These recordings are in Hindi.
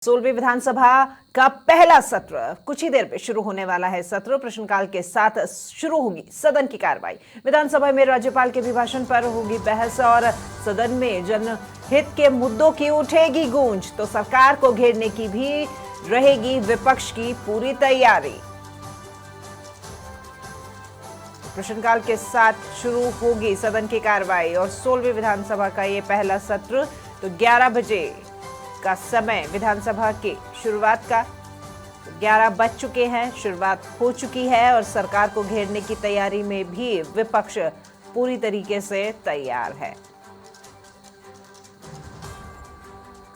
16वीं विधानसभा का पहला सत्र कुछ ही देर में शुरू होने वाला है। सत्र प्रश्नकाल के साथ शुरू होगी सदन की कार्रवाई। विधानसभा में राज्यपाल के अभिभाषण पर होगी बहस और सदन में जनहित के मुद्दों की उठेगी गूंज, तो सरकार को घेरने की भी रहेगी विपक्ष की पूरी तैयारी। प्रश्नकाल के साथ शुरू होगी सदन की कार्रवाई और 16वीं विधानसभा का ये पहला सत्र, तो 11 बजे का समय विधानसभा की शुरुआत का। 11 बज चुके हैं, शुरुआत हो चुकी है और सरकार को घेरने की तैयारी में भी विपक्ष पूरी तरीके से तैयार है।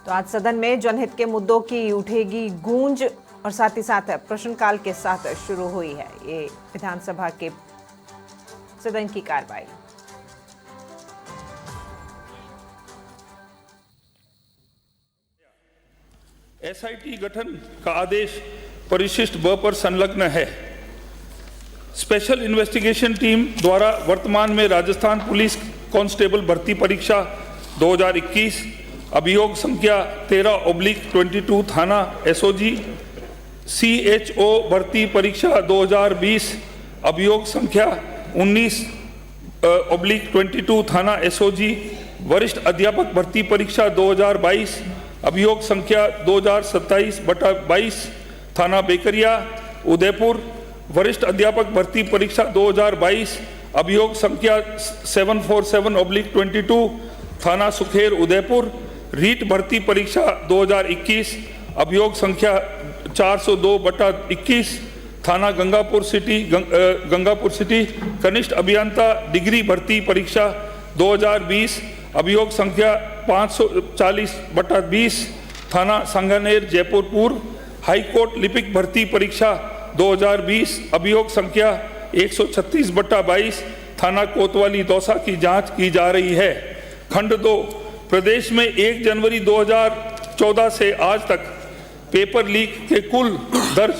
तो आज सदन में जनहित के मुद्दों की उठेगी गूंज और साथ ही साथ प्रश्नकाल के साथ शुरू हुई है ये विधानसभा के सदन की कार्रवाई। एसआईटी गठन का आदेश परिशिष्ट ब पर संलग्न है। स्पेशल इन्वेस्टिगेशन टीम द्वारा वर्तमान में राजस्थान पुलिस कांस्टेबल भर्ती परीक्षा 2021 अभियोग संख्या 13/22 थाना एसओजी, सीएचओ भर्ती परीक्षा 2020 अभियोग संख्या 19/22 थाना एसओजी, वरिष्ठ अध्यापक भर्ती परीक्षा 2022 अभियोग संख्या 2027/22 थाना बेकरिया उदयपुर, वरिष्ठ अध्यापक भर्ती परीक्षा 2022 अभियोग संख्या 747/22 थाना सुखेर उदयपुर, रीट भर्ती परीक्षा 2021 अभियोग संख्या 402/21 थाना गंगापुर सिटी, कनिष्ठ अभियंता डिग्री भर्ती परीक्षा 2020 अभियोग संख्या 540/20 थाना सांगानेर जयपुर पूर्व, हाईकोर्ट लिपिक भर्ती परीक्षा 2020 अभियोग संख्या 136/22 थाना कोतवाली दौसा की जांच की जा रही है। खंड 2, प्रदेश में 1 जनवरी 2014 से आज तक पेपर लीक के कुल दर्ज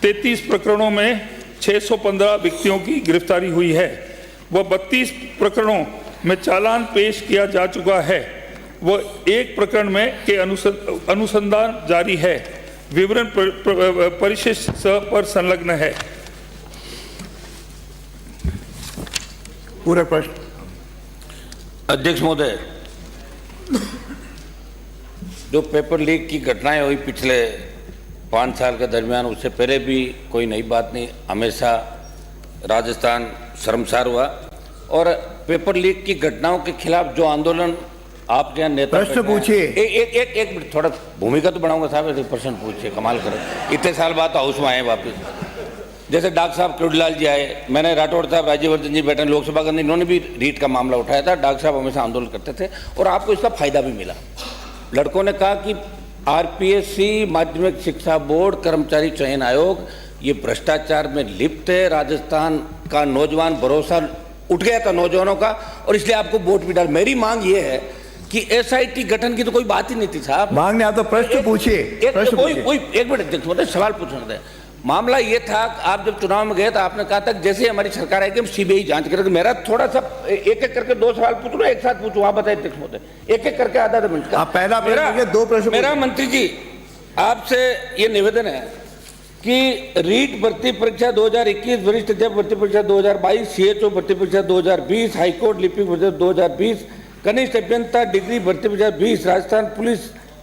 33 प्रकरणों में 615 व्यक्तियों की गिरफ्तारी हुई है। वह 32 प्रकरणों में चालान पेश किया जा चुका है। वह 1 प्रकरण में के अनुसंधान जारी है। विवरण परिशिष्ट स पर संलग्न है। पूरा प्रश्न। अध्यक्ष महोदय, जो पेपर लीक की घटनाएं हुई पिछले 5 साल के दरमियान, उससे पहले भी कोई नई बात नहीं, हमेशा राजस्थान शर्मसार हुआ और पेपर लीक की घटनाओं के खिलाफ जो आंदोलन आपके यहाँ नेता प्रश्न पूछिए। एक मिनट, थोड़ा भूमिका तो बनाऊंगा साहब, प्रश्न पूछिए, कमाल करो, इतने साल बाद हाउस में आए वापस। जैसे डॉक्टर साहब कृष्णलाल जी आए, मैंने राठौड़ साहब, राज्यवर्धन जी बैठे लोकसभा के अंदर, इन्होंने भी रीट का मामला उठाया था। डॉक्टर साहब हमेशा आंदोलन करते थे और आपको इसका फायदा भी मिला। लड़कों ने कहा कि आरपीएससी, माध्यमिक शिक्षा बोर्ड, कर्मचारी चयन आयोग ये भ्रष्टाचार में लिप्त है। राजस्थान का नौजवान भरोसा उठ गया था नौजवानों का और इसलिए आपको वोट भी डाल। मेरी मांग ये है कि एसआईटी गठन की तो कोई बात ही नहीं थी साहब। मांग नहीं, आप तो प्रश्न पूछिए। एक मिनट सवाल पूछना था। मामला ये था, आप जब चुनाव में गए तो आपने कहा था जैसे ही हमारी सरकार आएगी हम सीबीआई जांच करेंगे। मेरा थोड़ा सा एक करके 2 सवाल पूछूं, एक साथ पूछूं, आप बताइए अध्यक्ष महोदय, एक करके आधा मिनट का। पहला प्रश्न, 2 प्रश्न। मेरा मंत्री जी आपसे ये निवेदन है कि रीट भर्ती परीक्षा 2021, वरिष्ठ अध्यापक भर्ती परीक्षा 2022, सीएचओ भर्ती परीक्षा 2020, हाईकोर्ट लिपिक भर्ती 2020, कनिष्ठ अभियंता डिग्री भर्ती परीक्षा 20, राजस्थान पुलिस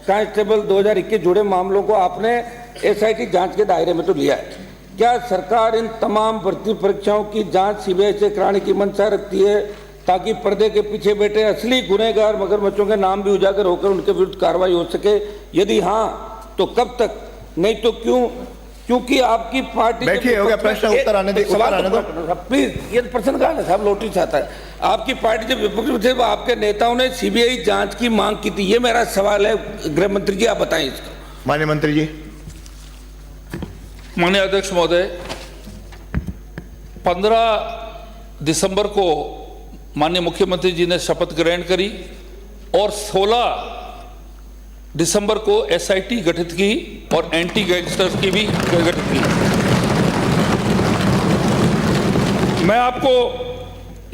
कांस्टेबल 2021 जुड़े मामलों को आपने एसआईटी जांच के दायरे में तो लिया है। क्या सरकार इन तमाम भर्ती परीक्षाओं की जांच सीबीआई से कराने की मंशा रखती है ताकि पर्दे के पीछे बैठे असली गुनहगार मगरमच्छों के नाम भी उजागर होकर उनके विरुद्ध कार्रवाई हो सके? यदि हाँ तो कब तक, नहीं तो क्यों? क्योंकि आपकी पार्टी बैठिए, हो गया प्रश्न, उत्तर आने दो प्लीज। ये प्रश्न कहा ना साहब, लोटी चाहता है। आपकी पार्टी जब विपक्ष में थे वो आपके नेताओं ने सीबीआई जांच की मांग की थी। ये मेरा सवाल है, गृह मंत्री जी आप बताएं इसको। माननीय मंत्री जी। माननीय अध्यक्ष महोदय, 15 दिसंबर को माननीय मुख्यमंत्री जी ने शपथ ग्रहण करी और 16 दिसंबर को एसआईटी गठित की और एंटी गैंगस्टर्स की भी गठित की। मैं आपको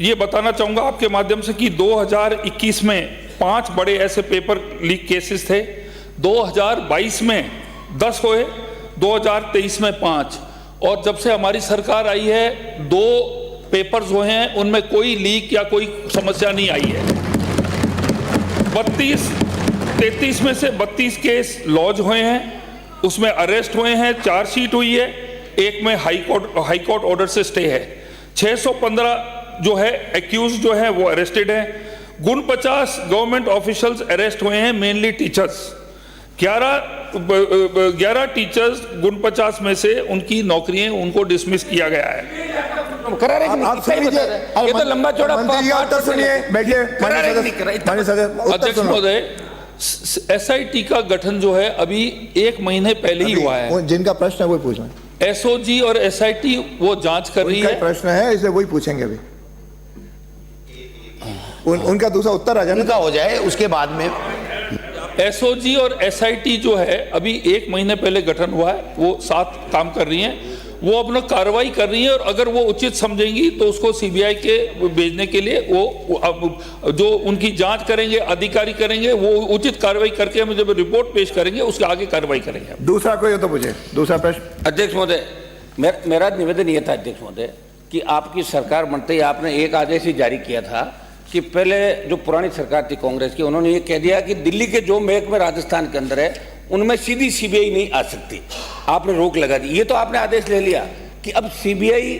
ये बताना चाहूंगा आपके माध्यम से कि 2021 में 5 बड़े ऐसे पेपर लीक केसेस थे। 2022 में 10 हुए, 2023 में 5, और जब से हमारी सरकार आई है 2 पेपर्स हुए हैं, उनमें कोई लीक या कोई समस्या नहीं आई है। 33 में से 32 केस लॉन्च हुए हैं, उसमें अरेस्ट हुए हैं, चार्जशीट हुई है, एक में हाई कोर्ट ऑर्डर से स्टे है। 615 जो है एक्यूज जो है वो अरेस्टेड हैं। 49 गवर्नमेंट ऑफिशियल्स अरेस्ट हुए हैं, मेनली टीचर्स। 11 टीचर्स 49 में से उनकी नौकरियां उनको डिसमिस किया गया है। करा रहे कि आप नहीं? सही सुन लीजिए। बता रहे। ये तो लंबा चौड़ा मंत्री जी का उत्तर सुनिए, बैठिए। करा रहे कि नहीं करा? माननीय सदस्य, उत्तर अध्यक्ष सुनो। महोदय, SIT का गठन जो है अभी 1 महीने पहले ही हुआ है। वो जिनका प्रश्न है वही पूछ रहे हैं। SOG और SIT वो जांच कर रही उनका है। प्रश्न है, इसे वही पूछेंगे अभी। उनका दूसरा उत्तर आ जाए, उनका हो जाए, उसके बाद में SOG और SIT जो है अभी 1 महीने पहले गठन हुआ है, वो साथ काम कर रही हैं, वो अपना कार्रवाई कर रही है, और अगर वो उचित समझेंगी तो उसको CBI के भेजने के लिए वो जो उनकी जांच करेंगे, अधिकारी करेंगे, वो उचित कार्रवाई करके हमें जब रिपोर्ट पेश करेंगे उसके आगे कार्रवाई करेंगे। दूसरा कोई हो तो पूछे, दूसरा प्रश्न। अध्यक्ष महोदय, मेरा निवेदन ये था अध्यक्ष महोदय कि आपकी सरकार बनते ही आपने एक आदेश ही जारी किया था कि पहले जो पुरानी सरकार थी कांग्रेस की, उन्होंने ये कह दिया कि दिल्ली के जो महकमे राजस्थान के अंदर है उनमें सीधी CBI नहीं आ सकती, आपने रोक लगा दी। ये तो आपने आदेश ले लिया कि अब CBI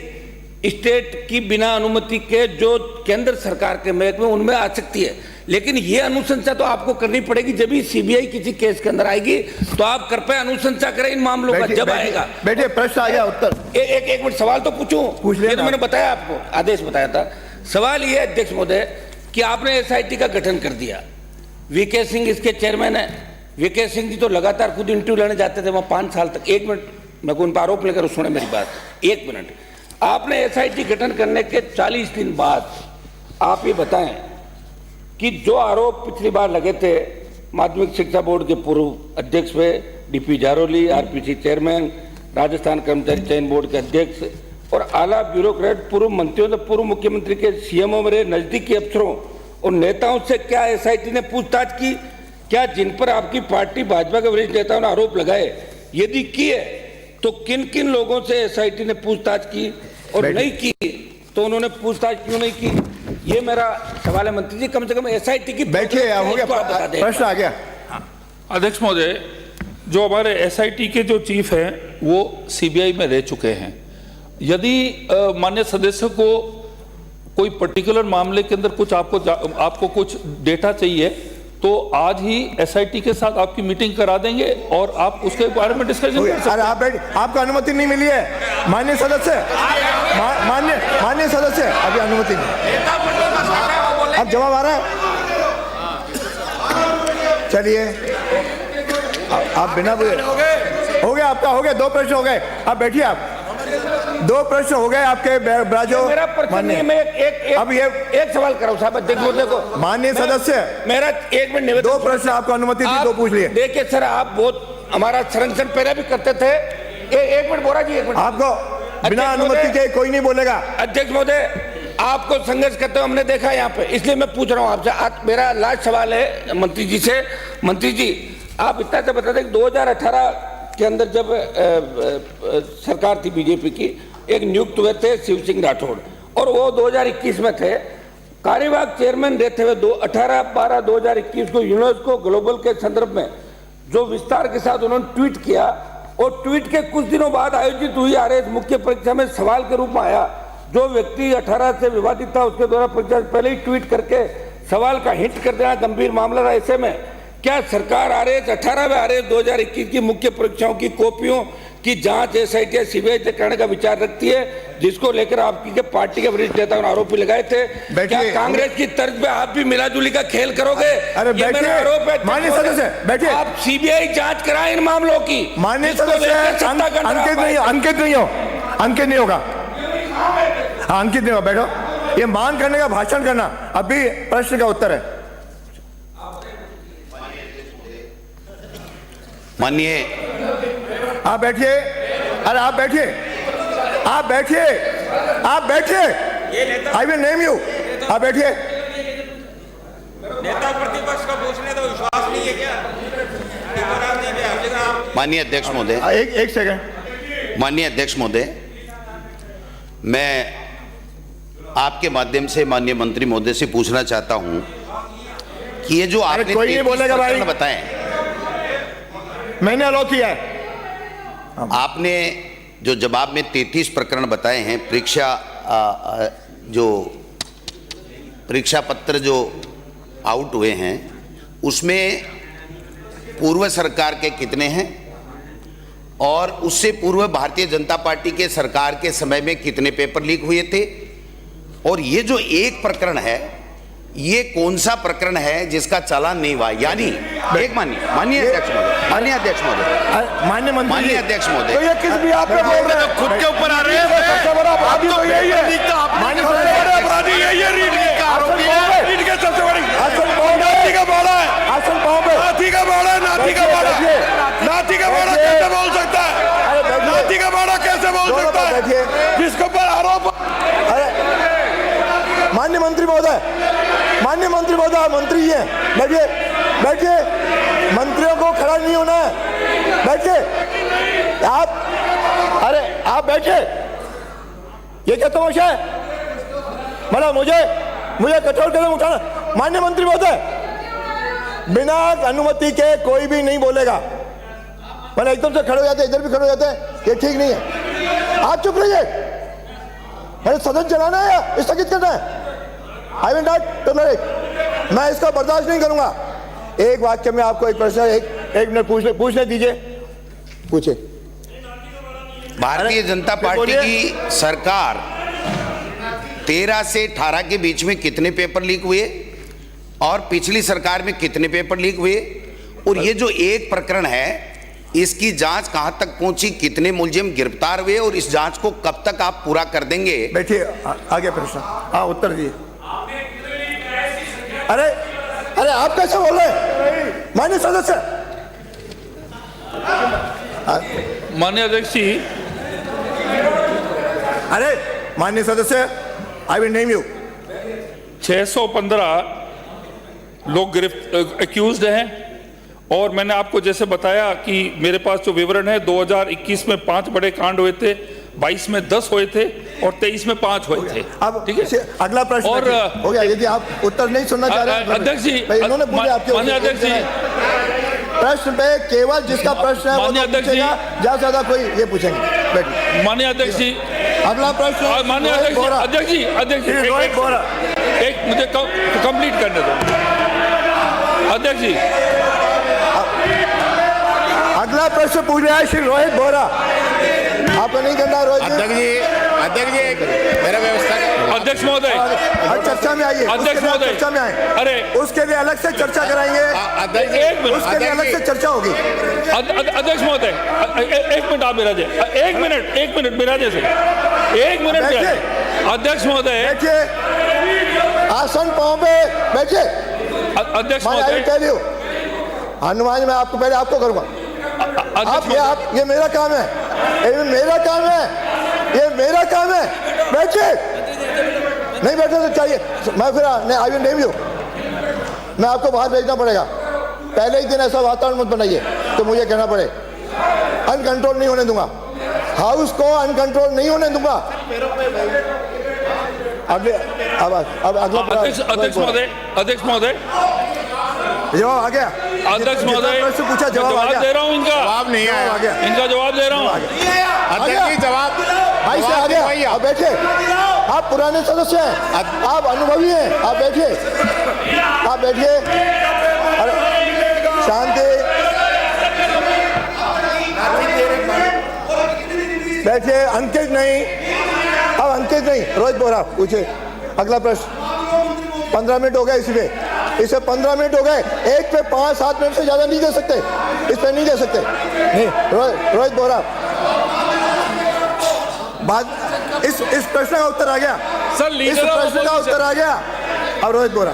स्टेट की बिना अनुमति के जो केंद्र सरकार के महकमे उनमें आ सकती है, लेकिन ये अनुशंसा तो आपको करनी पड़ेगी जब भी CBI किसी केस के अंदर आएगी, तो आप कृपया अनुशंसा करें इन मामलों का जब आएगा। बैठिए, प्रश्न आ गया, उत्तर। एक मिनट, सवाल तो पूछूं। पूछ लेना। ये तो मैंने बताया आपको, आदेश बताया था। सवाल ये अध्यक्ष महोदय कि आपने SIT का गठन कर दिया, VK सिंह इसके चेयरमैन है। VK सिंह जी तो लगातार खुद इंटरव्यू लेने जाते थे वहाँ 5 साल तक। 1 मिनट, मैं को उन पर आरोप लेकर सुने मेरी बात, 1 मिनट। आपने SIT गठन करने के 40 दिन बाद आप ये बताएं कि जो आरोप पिछली बार लगे थे माध्यमिक शिक्षा बोर्ड के पूर्व अध्यक्ष पे, DP Jaroli, RPC chairman, Rajasthan कर्मचारी चयन बोर्ड के अध्यक्ष और आला ब्यूरोक्रेट, पूर्व मंत्रियों से पूर्व मुख्यमंत्री के CMO मेरे नजदीकी अफसरों और नेताओं से क्या SIT ने पूछताछ की? क्या जिन पर आपकी पार्टी भाजपा के वरिष्ठ नेताओं ने आरोप लगाए, यदि किए तो किन किन लोगों से SIT ने पूछताछ की, और नहीं की तो उन्होंने पूछताछ क्यों नहीं की? ये मेरा सवाल है मंत्री जी। कम से कम SIT की बैठिए, हो गया, प्रश्न आ गया। अध्यक्ष महोदय, जो हमारे SIT के जो चीफ हैं वो CBI में रह चुके हैं। यदि माननीय सदस्य को कोई पर्टिकुलर मामले के अंदर कुछ आपको कुछ डेटा चाहिए तो आज ही SIT के साथ आपकी मीटिंग करा देंगे और आप उसके बारे में डिस्कशन कर सकते हैं। अरे आप बैठ, आपको अनुमति नहीं मिली है माननीय सदस्य, माननीय सदस्य, अभी अनुमति नहीं। अब जवाब आ रहा है? चलिए, आप बिना हो गया आपका, हो गया, 2 प्रश्न हो गए। अब बैठिए, आप 2 प्रश्न हो गए आपके। ब्राजो, मेरा प्रश्न नहीं, मैं अब ये एक सवाल कराऊं साहब अध्यक्ष महोदय को। माननीय सदस्य, मेरा 1 मिनट निवेदन। 2 प्रश्न आपको अनुमति थी, 2 पूछ लिए। देखिए सर, आप बहुत हमारा संरक्षण पहले भी करते थे। 1 मिनट बोरा जी, 1 मिनट। आपको बिना अनुमति के कोई नहीं बोलेगा। अध्यक्ष महोदय, आपको संघर्ष करते हुए हमने देखा यहाँ पे, इसलिए मैं पूछ रहा हूँ आपसे। आज मेरा लास्ट सवाल है मंत्री जी से। मंत्री जी, आप इतना तो बता दें कि 2018 के अंदर जब सरकार थी बीजेपी की, एक नियुक्त हुए थे शिव सिंह राठौड़, और वो 2021 में थे कार्यवाहक चेयरमैन रहते हुए 18/12/2021 को यूनेस्को ग्लोबल के संदर्भ में जो विस्तार के साथ उन्होंने ट्वीट किया, और ट्वीट के कुछ दिनों बाद आयोजित हुई RS मुख्य परीक्षा में सवाल के रूप में आया। जो व्यक्ति 18 से विवादित था उसके द्वारा परीक्षा से पहले ही ट्वीट करके सवाल का हिंट कर देना गंभीर मामला था। ऐसे में क्या सरकार RS 18वें RS 2021 की मुख्य परीक्षाओं की कॉपियों की जांच SIT या CBI से करने का विचार रखती है, जिसको लेकर आपकी के पार्टी के वरिष्ठ नेताओं ने आरोप भी लगाए थे? क्या कांग्रेस की तर्ज पे आप भी मिलाजुली का खेल करोगे? अरे बैठिए, आरोप है माननीय सदस्य, बैठिए। आप CBI जांच कराएं इन मामलों की। माननीय सदस्य, अंकित नहीं होगा। हाँ, अंकित नहीं होगा, बैठो। ये मान करने का भाषण करना, अभी प्रश्न का उत्तर है। माननीय, आप बैठिए। अरे आप बैठिए, आप बैठिए, आप बैठिए। I will name you. आप बैठिए। नेता प्रतिपक्ष का पूछने तो विश्वास नहीं है क्या? माननीय अध्यक्ष महोदय, एक सेकंड। माननीय अध्यक्ष महोदय, मैं आपके माध्यम से माननीय मंत्री महोदय से पूछना चाहता हूं कि ये जो आपने कोई नहीं बोलेगा भाई। बताएं, मैंने अलाउ किया है। आपने जो जवाब में 33 प्रकरण बताए हैं, जो परीक्षा पत्र जो आउट हुए हैं उसमें पूर्व सरकार के कितने हैं और उससे पूर्व भारतीय जनता पार्टी के सरकार के समय में कितने पेपर लीक हुए थे, और ये जो एक प्रकरण है ये कौन सा प्रकरण है जिसका चालान नहीं हुआ? यानी एक माननीय अध्यक्ष महोदय, माननीय अध्यक्ष महोदय, माननीय अध्यक्ष महोदय, तो ये किस भी आप पे बोल रहे हैं? खुद के ऊपर आ रहे हैं। सबसे बड़ा अपराधी तो यही है। माननीय अपराधी यही है, रीट के आरोपी है, रीट के सबसे बड़ी नाथी का बाड़ा है, आसन पाँव पे नाथी का बाड़ा, नाथी का बाड़ा, नाथी का बाड़ा कैसे बोल सकता है? नाथी का बाड़ा कैसे बोल सकता है जिसके ऊपर आरोप? माननीय मंत्री महोदय, माननीय मंत्री महोदय, मंत्री ही हैं, बैठिए बैठिए, मंत्रियों को खड़ा नहीं होना है, बैठिए आप, अरे आप बैठिए, ये क्या तमाशा है? मतलब मुझे कठोर कदम उठाना। माननीय मंत्री महोदय, बिना अनुमति के कोई भी नहीं बोलेगा, मतलब एकदम से खड़े हो जाते, इधर भी खड़े हो जाते हैं, ये ठीक नहीं है। आप चुप रहिए, मैंने सदन चलाना है या स्थगित करना है? आई विल नॉट टॉलरेट, मैं इसका बर्दाश्त नहीं करूंगा। एक वाक्य में आपको एक प्रश्न एक मिनट पूछने दीजिए, पूछे। भारतीय जनता पार्टी की सरकार 13 से 18 के बीच में कितने पेपर लीक हुए और पिछली सरकार में कितने पेपर लीक हुए, और ये जो एक प्रकरण है इसकी जांच कहां तक पहुंची, कितने मुलजिम गिरफ्तार हुए और इस जांच को कब तक आप पूरा कर देंगे? बैठिए, आगे प्रश्न, हाँ उत्तर दिए। अरे आप कैसे बोल रहे हैं माननीय सदस्य? माननीय अध्यक्ष जी, अरे माननीय सदस्य, आई विल नेम यू। 615 लोग एक्यूज्ड हैं और मैंने आपको जैसे बताया कि मेरे पास जो विवरण है 2021 में 5 बड़े कांड हुए थे, 22 में 10 हुए थे और 23 में 5 हुए थे। अब ठीक है, अगला प्रश्न और हो गया। यदि आप उत्तर नहीं सुनना चाह रहे हैं अध्यक्ष जी, इन्होंने पूछे आपके माननीय अध्यक्ष जी, प्रश्न पे केवल जिसका प्रश्न है माननीय अध्यक्ष जी, ज्यादा ज्यादा कोई ये पूछेंगे। बैठिए, माननीय अध्यक्ष जी, अगला प्रश्न माननीय अध्यक्ष जी, रोहित बोरा, एक मुझे कंप्लीट करने दो अध्यक्ष जी। अगला प्रश्न पूछ रहा है श्री रोहित बोरा, आपको नहीं करना है रोहित जी। अध्यक्ष जी, मेरा व्यवस्था अध्यक्ष महोदय, चर्चा में आइए, अध्यक्ष महोदय, चर्चा में आए, अरे उसके लिए अलग से चर्चा कराएंगे, उसके लिए अलग से चर्चा होगी। अध्यक्ष महोदय, एक मिनट आप मेरा जाए, एक मिनट मेरा जैसे, एक मिनट अध्यक्ष महोदय, बैठिए, आसन पाँव पे बैठिए। अध्यक्ष महोदय, हनुमान मैं आपको पहले आपको करूंगा। ये मेरा काम है, ये मेरा काम है, ये मेरा काम है, बैठिए। नहीं बैठे तो चाहिए, मैं फिर आई विल नेम यू, मैं आपको बाहर भेजना पड़ेगा। पहले ही दिन ऐसा वातावरण मत बनाइए तो मुझे कहना पड़े। अनकंट्रोल नहीं होने दूंगा, हाउस को अनकंट्रोल नहीं होने दूंगा। अब अगला अध्यक्ष महोदय, जवाब आ गया। अध्यक्ष महोदय, प्रश्न पूछा, जवाब दे रहा हूँ, जवाब नहीं आया, इनका जवाब दे रहा हूँ। अध्यक्ष जी, जवाब भाई से आ गया। आप बैठे, आप पुराने सदस्य हैं, आप अनुभवी हैं, आप बैठिए, आप बैठिए। अरे शांति, बैठिए। अंकित नहीं, अब अंकित नहीं, रोहित बोरा पूछे अगला प्रश्न। 15 मिनट हो गए इसे 15 मिनट हो गए। एक पे 5-7 मिनट से ज्यादा नहीं दे सकते, इस पे नहीं दे सकते। नहीं, रोहित बोरा, बात इस प्रश्न का उत्तर आ गया सर, इस प्रश्न का उत्तर आ गया। अब रोहित बोरा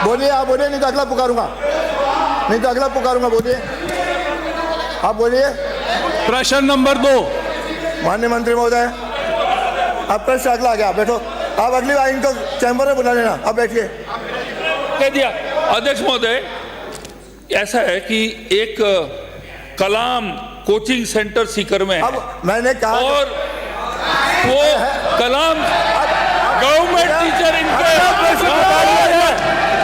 बोलिए, आप बोलिए, नहीं तो अगला पुकारूंगा, बोलिए, आप बोलिए। प्रश्न नंबर 2। माननीय मंत्री महोदय, अब प्रश्न अगला आ गया, बैठो। आप अगली बार इनको चैम्बर में बुला लेना, अब बैठिए। कह दिया। अध्यक्ष महोदय, ऐसा है कि एक कलाम कोचिंग सेंटर सीकर में है अब मैंने कहा और वो कलाम गवर्नमेंट टीचर इनके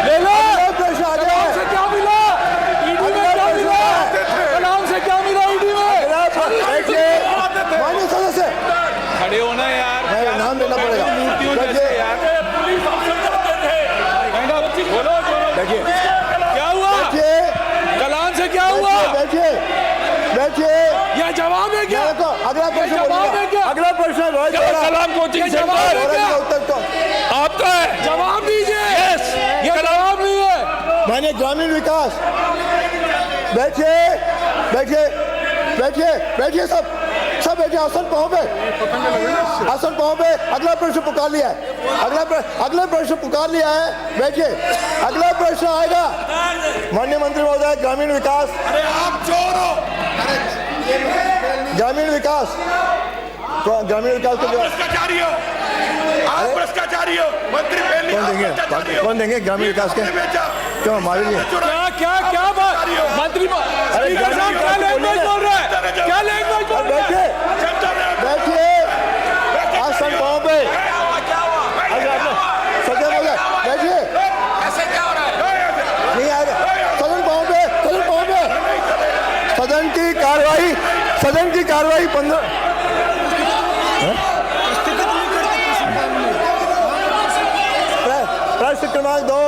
ले लो प्रश्न आ गया से क्या मिला ईडी में, क्या मिला कलाम से, क्या मिला ईडी में? माननीय सदस्य खड़े होना यार, मैं नाम लेना पड़ेगा। मूर्तियों जैसे यार। पुलिस अफसर करते थे। बोलो बैठिए क्या हुआ, बैठिए कलाम से क्या हुआ? बैठिए बैठिए यह जवाब है क्या? देखो, अगला प्रश्न जवाब है क्या? अगला प्रश्न रोहित क्या बोला। कलाम कोचिंग ये जवाब है सेंटर क्या? उत्तर तो आपका है? जवाब दीजिए। यस, ये जवाब नहीं है। माननीय ग्रामीण विकास बैठिए बैठिए बैठिए बैठिए सब बैठिए आसन पाओ पे, आसन पाओ पे। अगला प्रश्न पुकार लिया है, अगला प्रश्न पुकार लिया है, बैठिए। अगला प्रश्न आएगा माननीय मंत्री महोदय ग्रामीण विकास। अरे आप चोर हो, ग्रामीण विकास तो ग्रामीण विकास को भ्रष्टाचारी हो, आप भ्रष्टाचारी हो। मंत्री पहले कौन देंगे, कौन देंगे ग्रामीण विकास के? क्यों हमारे लिए? क्या बात मंत्री स्पीकर साहब क्या लैंग्वेज बोल रहे हैं, क्या लैंग्वेज बोल रहे हैं? बैठिए बैठिए आसन पाओ पे। सदन बोले बैठिए, ऐसे क्या हो रहा है? नहीं आएगा। सदन पाओ पे, सदन पाओ पे। सदन की कार्रवाई 15 प्रश्न क्रमांक 2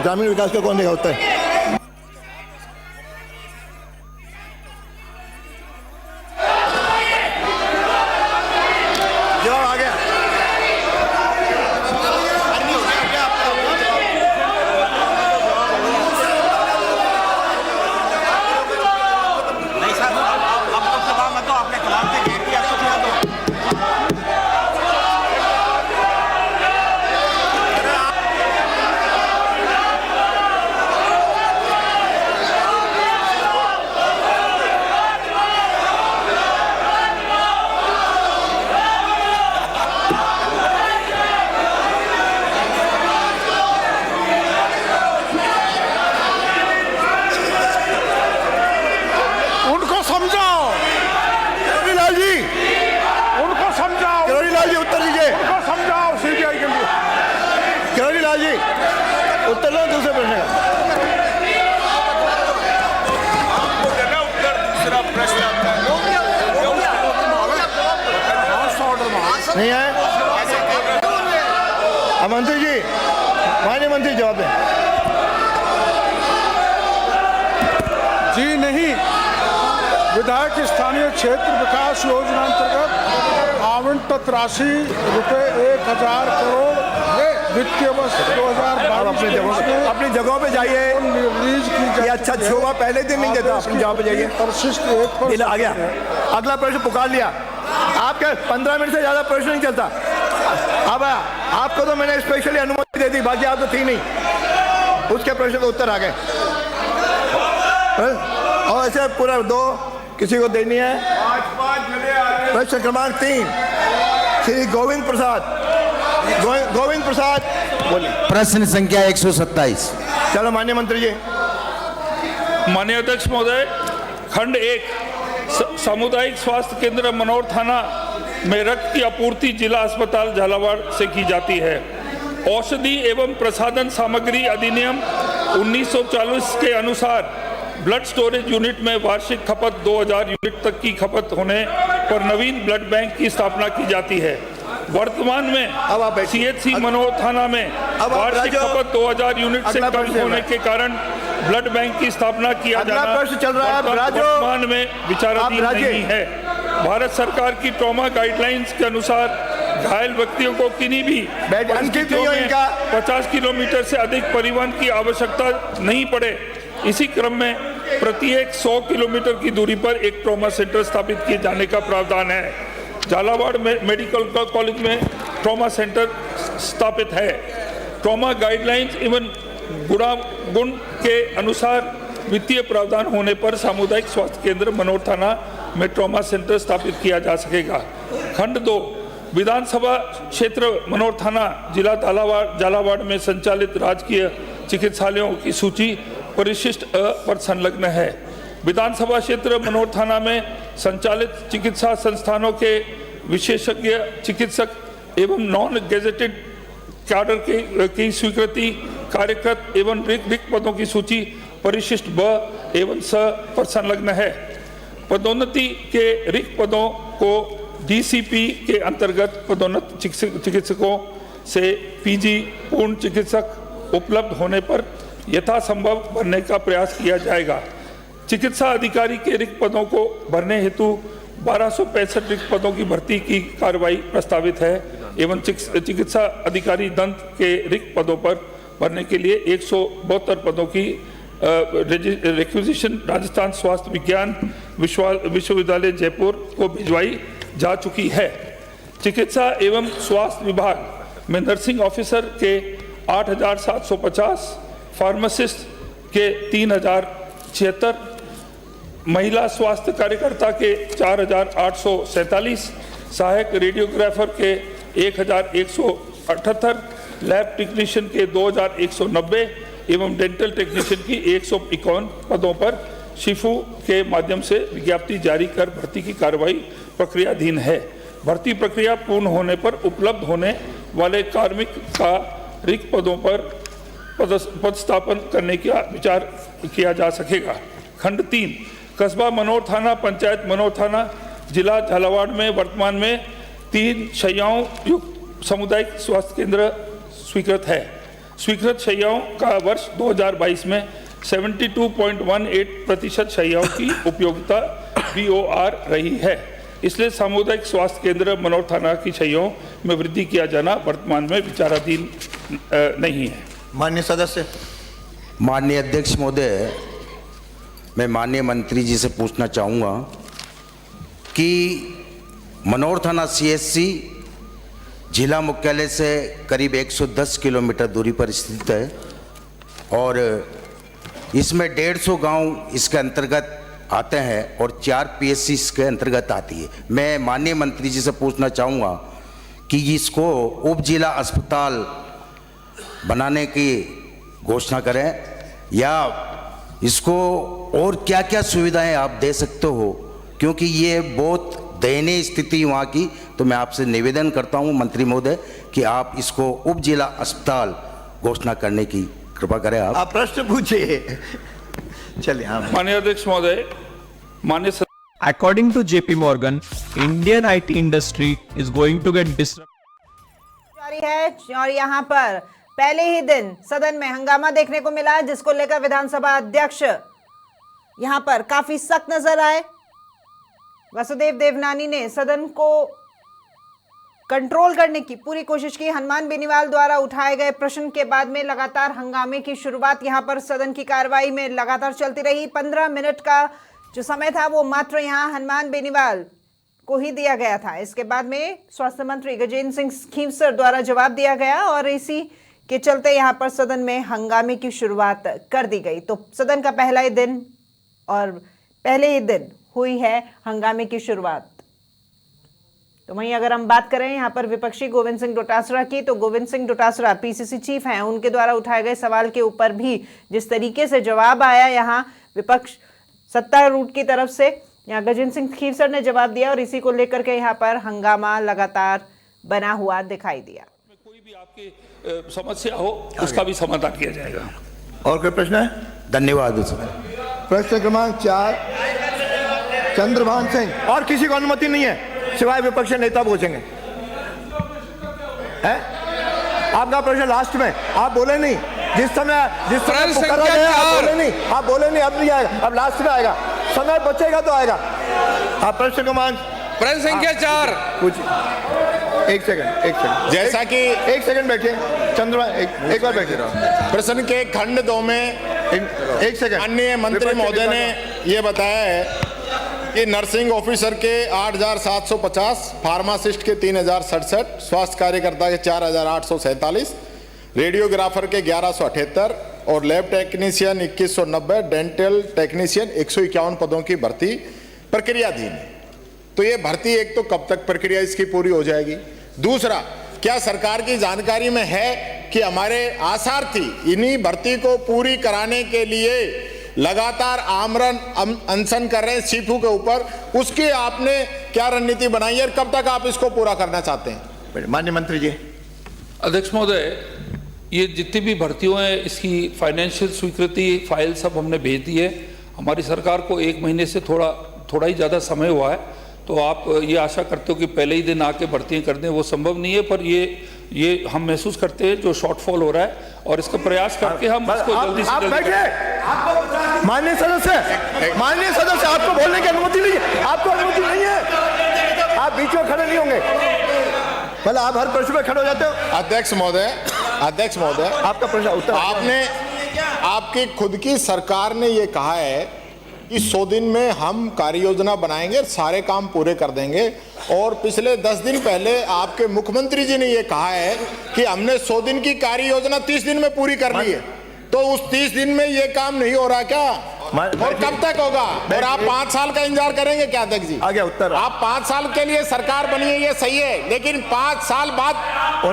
ग्रामीण विकास का कौन देगा उत्तर? जवाब आ गया। नहीं सर, अब तो सभा मत दो, आपने कलाम से घेर दिया, तो छोड़ दो। उनको समझाओ, किरोड़ी लाल जी, उनको समझाओ, किरोड़ी लाल जी उत्तर दीजिए। उनको समझाओ सीबीआई के लिए। किरोड़ी लाल जी उत्तर लो दूसरे प्रश्न का। दूसरा प्रश्न नहीं है? मंत्री जी, माननीय मंत्री जवाब दें। जी नहीं, विधायक स्थानीय क्षेत्र विकास योजना अंतर्गत आवंटित राशि रुपए 1000 करोड़ वित्तीय वर्ष 2022 अपनी जगहों पे जाइए। रिलीज की ये अच्छा शोभा पहले दिन नहीं देता। अपनी जगह पे जाइए। परिशिष्ट ये आ गया। अगला प्रश्न पुकार लिया। आपके 15 मिनट से ज्यादा प्रश्न नहीं चलता। अब आपको तो मैंने स्पेशली अनुमति दे दी, बाकी आप तो थी नहीं। उसके प्रश्न का उत्तर आ गए और ऐसे पूरा 2 किसी को देनी है। प्रश्न क्रमांक 3 श्री गोविंद प्रसाद, गोविंद प्रसाद बोलिए। प्रश्न संख्या 127। चलो माननीय मंत्री जी। माननीय अध्यक्ष महोदय, खंड 1 सामुदायिक स्वास्थ्य केंद्र मनोर थाना में रक्त की आपूर्ति जिला अस्पताल झालावाड़ से की जाती है। औषधि एवं प्रसाधन सामग्री अधिनियम 1940 के अनुसार ब्लड स्टोरेज यूनिट में वार्षिक खपत 2000 यूनिट तक की खपत होने पर नवीन ब्लड बैंक की स्थापना की जाती है। वर्तमान में सीएचसी मनोर थाना में वार्षिक खपत 2000 यूनिट से कम होने के कारण ब्लड बैंक की स्थापना किया जाना वर्तमान में विचाराधीन नहीं है। भारत सरकार की ट्रॉमा गाइडलाइंस के अनुसार घायल व्यक्तियों को किन्हीं भी परिस्थितियों में 50 किलोमीटर से अधिक परिवहन की आवश्यकता नहीं पड़े। इसी क्रम में प्रत्येक 100 किलोमीटर की दूरी पर एक ट्रॉमा सेंटर स्थापित किए जाने का प्रावधान है। झालावाड़ मेडिकल कॉलेज में ट्रॉमा सेंटर स्थापित है। ट्रॉमा गाइडलाइंस एवं गुण के अनुसार वित्तीय प्रावधान होने पर सामुदायिक स्वास्थ्य केंद्र मनोर थाना में ट्रॉमा सेंटर स्थापित किया जा सकेगा। खंड 2 विधानसभा क्षेत्र मनोर थाना जिला झालावाड़ में संचालित राजकीय चिकित्सालयों की सूची परिशिष्ट अ पर संलग्न है। विधानसभा क्षेत्र मनोर थाना में संचालित चिकित्सा संस्थानों के विशेषज्ञ चिकित्सक एवं नॉन गेजेटेड कैडर की स्वीकृति, कार्यरत एवं रिक्त पदों की सूची परिशिष्ट ब एवं स पर संलग्न है। पदोन्नति के रिक्त पदों को डीसीपी के अंतर्गत पदोन्नत चिकित्सकों से पीजी पूर्ण चिकित्सक उपलब्ध होने पर यथासंभव भरने का प्रयास किया जाएगा। चिकित्सा अधिकारी के रिक्त पदों को भरने हेतु 1265 रिक्त पदों की भर्ती की कार्रवाई प्रस्तावित है एवं चिकित्सा अधिकारी दंत के रिक्त पदों पर भरने के लिए 172 पदों की रिक्विजिशन राजस्थान स्वास्थ्य विज्ञान विश्वविद्यालय जयपुर को भिजवाई जा चुकी है। चिकित्सा एवं स्वास्थ्य विभाग में नर्सिंग ऑफिसर के 8,750, फार्मासिस्ट के 3,076, महिला स्वास्थ्य कार्यकर्ता के 4,847, सहायक रेडियोग्राफर के 1,178, लैब टेक्नीशियन के 2,190 एवं डेंटल टेक्नीशियन की 151 पदों पर शिफू के माध्यम से विज्ञप्ति जारी कर भर्ती की कार्रवाई प्रक्रियाधीन है। भर्ती प्रक्रिया पूर्ण होने पर उपलब्ध होने वाले कार्मिक का रिक्त पदों पर पदस्थापन करने का विचार किया जा सकेगा। खंड 3 कस्बा मनोर थाना, पंचायत मनोर थाना, जिला झालावाड़ में वर्तमान में 3 शैय्याओं युक्त सामुदायिक स्वास्थ्य केंद्र स्वीकृत है। स्वीकृत शैय्याओं का वर्ष 2022 में 72.18% शैय्याओं की उपयोगिता BOR रही है। इसलिए सामुदायिक स्वास्थ्य केंद्र मनोर थाना की शैय्याओं में वृद्धि किया जाना वर्तमान में विचाराधीन नहीं है। माननीय सदस्य। माननीय अध्यक्ष महोदय, मैं माननीय मंत्री जी से पूछना चाहूँगा कि मनोर थाना CHC जिला मुख्यालय से करीब 110 किलोमीटर दूरी पर स्थित है और इसमें 150 गांव इसके अंतर्गत आते हैं और 4 PSC इसके अंतर्गत आती है। मैं माननीय मंत्री जी से पूछना चाहूँगा कि इसको उप जिला अस्पताल बनाने की घोषणा करें या इसको और क्या क्या सुविधाएं आप दे सकते हो, क्योंकि ये बहुत दयनीय स्थिति वहाँ की। तो मैं आपसे निवेदन करता हूँ मंत्री महोदय कि आप इसको उप जिला अस्पताल घोषणा करने की कृपा करें। आप प्रश्न पूछिए। चलिए। हाँ माननीय अध्यक्ष महोदय, माननीय According to JP Morgan, Indian IT industry is going to get disrupted. जारी है और यहाँ पर पहले ही दिन सदन में हंगामा देखने को मिला, जिसको लेकर विधानसभा अध्यक्ष यहाँ पर काफी सख्त नजर आए। वसुदेव देवनानी ने सदन को कंट्रोल करने की पूरी कोशिश की। हनुमान बेनीवाल द्वारा उठाए गए प्रश्न के बाद में लगातार हंगामे की शुरुआत यहाँ पर सदन की कार्रवाई में लगातार चलती रही। 15 मिनट का जो समय था वो मात्र यहाँ हनुमान बेनीवाल को ही दिया गया था। इसके बाद में स्वास्थ्य मंत्री गजेंद्र सिंह खींवसर द्वारा जवाब दिया गया और इसी के चलते यहाँ पर सदन में हंगामे की शुरुआत कर दी गई। तो सदन का पहला ही दिन और पहले ही दिन हुई है हंगामे की शुरुआत। तो वहीं अगर हम बात करें यहाँ पर विपक्षी गोविंद सिंह डोटासरा की, तो गोविंद सिंह डोटासरा PCC चीफ हैं, उनके द्वारा उठाए गए सवाल के ऊपर भी जिस तरीके से जवाब आया यहाँ विपक्ष सत्तारूढ़ की तरफ से, यहाँ गजेंद्र सिंह खींवसर ने जवाब दिया और इसी को लेकर के यहाँ पर हंगामा लगातार बना हुआ दिखाई दिया। कोई भी आपकी समस्या हो उसका भी समाधान किया जाएगा। और कोई प्रश्न है? धन्यवाद। प्रश्न क्रमांक 4 चंद्रभान सिंह। और किसी को अनुमति नहीं है सिवाय विपक्ष नेता पूछेंगे। है आपका प्रश्न लास्ट में, आप बोले नहीं जिस समय पुकारा गया, आप बोले नहीं, अब नहीं आएगा, अब लास्ट में आएगा, समय बचेगा तो आएगा। आप प्रश्न क्रमांक प्रश्न संख्या 4 पूछिए। एक सेकंड जैसा कि एक सेकंड बैठिए चंद्रभान, एक बार बैठिए। प्रश्न के खंड 2 में एक सेकंड अन्य मंत्री महोदय ने ये बताया है कि नर्सिंग ऑफिसर के 8,750, फार्मासिस्ट के 3,067, स्वास्थ्य कार्यकर्ता के 4,847, रेडियोग्राफर के 1,178 और लैब टेक्नीशियन 2,190, डेंटल टेक्नीशियन 151 पदों की भर्ती प्रक्रियाधीन है। तो ये भर्ती एक तो कब तक प्रक्रिया इसकी पूरी हो जाएगी? दूसरा, क्या सरकार की जानकारी में है कि हमारे आसार्थी इन्हीं भर्ती को पूरी कराने के लिए लगातार आमरण अनशन कर रहे हैं सीफू के ऊपर, उसकी आपने क्या रणनीति बनाई है और कब तक आप इसको पूरा करना चाहते हैं? माननीय मंत्री जी। अध्यक्ष महोदय, ये जितनी भी भर्तियों हैं इसकी फाइनेंशियल स्वीकृति फाइल सब हमने भेज दी है। हमारी सरकार को 1 महीने से थोड़ा ही ज़्यादा समय हुआ है, तो आप ये आशा करते हो कि पहले ही दिन आके भर्तियाँ कर दें, वो संभव नहीं है। पर ये हम महसूस करते हैं जो शॉर्टफॉल हो रहा है और इसका प्रयास करके हम उसको जल्दी से जल्दी। माननीय सदस्य आपको बोलने की अनुमति नहीं है, आपको अनुमति नहीं है, आप बीच में खड़े नहीं होंगे, भले आप हर प्रश्न में खड़े हो जाते हो। अध्यक्ष महोदय आपका प्रश्न उत्तर आपकी खुद की सरकार ने ये कहा है कि 100 दिन में हम कार्य योजना बनाएंगे, सारे काम पूरे कर देंगे, और पिछले 10 दिन पहले आपके मुख्यमंत्री जी ने ये कहा है कि हमने 100 दिन की कार्य योजना 30 दिन में पूरी कर ली है। तो उस 30 दिन में ये काम नहीं हो रहा क्या? और कब तक होगा? और आप 5 साल का इंतजार करेंगे क्या अध्यक्ष जी? आ गया उत्तर। आप 5 साल के लिए सरकार बनी है, ये सही है, लेकिन 5 साल बाद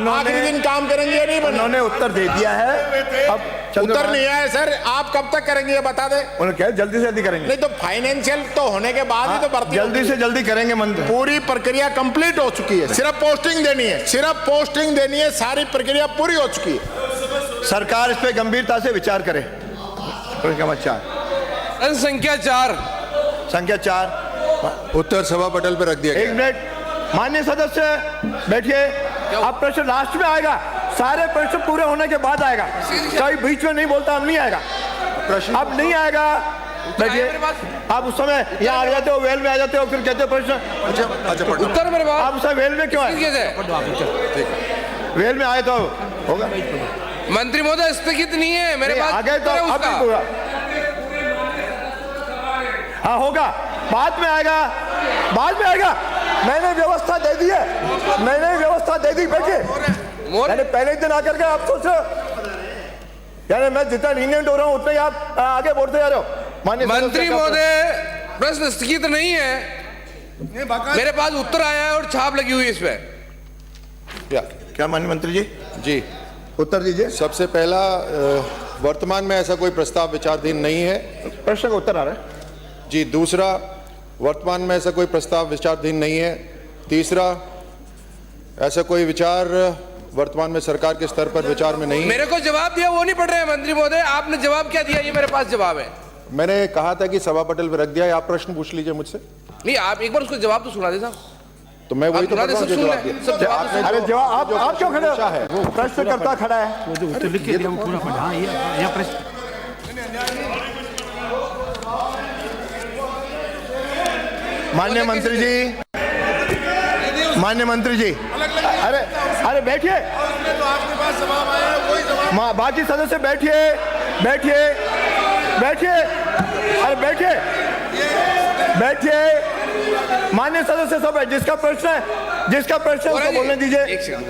आखिरी दिन काम करेंगे या नहीं बने? उन्होंने उत्तर दे दिया है, अब उत्तर नहीं आया सर, आप कब तक करेंगे ये बता दें। उन्होंने कहा जल्दी से जल्दी करेंगे। नहीं तो फाइनेंशियल तो होने के बाद ही तो भर्ती जल्दी से जल्दी करेंगे मंत्री। पूरी प्रक्रिया कंप्लीट हो चुकी है, सिर्फ पोस्टिंग देनी है, सारी प्रक्रिया पूरी हो चुकी है। सरकार इस पे गंभीरता से विचार करे। संख्या 4 उत्तर सभा पटल पे रख दिया। 1 मिनट माननीय सदस्य बैठिए, अब प्रश्न लास्ट में आएगा, सारे प्रश्न पूरे होने के बाद आएगा, कहीं बीच में नहीं बोलता, अब नहीं आएगा प्रश्न, अब नहीं आएगा। बैठिए, आप उस समय यहाँ आ जाते हो, वेल में आ जाते हो, फिर कहते हो प्रश्न। अच्छा उत्तर मेरे पास, आप उस वेल में क्यों आए? वेल में आए तो होगा। मंत्री महोदय स्थगित नहीं है मेरे पास, आ गए तो अब भी पूरा। हाँ होगा, बाद में आएगा। मैंने व्यवस्था दे दी है, बैठिए। मैंने पहले ही दिन आकर के आप सोच रहे हो, यानी मैं जितना लीनियंट हो रहा हूँ उतना ही आप आगे बढ़ते जा रहे हो। माननीय मंत्री महोदय, प्रश्न स्थगित नहीं है, मेरे पास उत्तर आया है और छाप लगी हुई है इस पे। क्या माननीय मंत्री जी उत्तर दीजिए। सबसे पहला, वर्तमान में ऐसा कोई प्रस्ताव विचाराधीन नहीं है। प्रश्न का उत्तर आ रहा है जी। दूसरा, वर्तमान में ऐसा कोई प्रस्ताव विचाराधीन नहीं है। तीसरा, ऐसा कोई विचार वर्तमान में सरकार के स्तर पर विचार में नहीं। मेरे को जवाब दिया वो नहीं पढ़ रहे हैं मंत्री महोदय, आपने जवाब क्या दिया ये मेरे पास जवाब है। मैंने कहा था कि सभा पटल पर रख दिया है, आप प्रश्न पूछ लीजिए मुझसे। नहीं, आप एक बार उसको जवाब तो सुना दे साहब। तो मैं वही तो अरे जवाब आप क्यों खड़े हो? प्रश्नकर्ता खड़ा है। माननीय मंत्री जी, अरे बैठिए, बाकी सदस्य बैठिए, अरे बैठिए। माननीय सदस्य सब है, जिसका प्रश्न है उसको बोलने दीजिए। एक सेकंड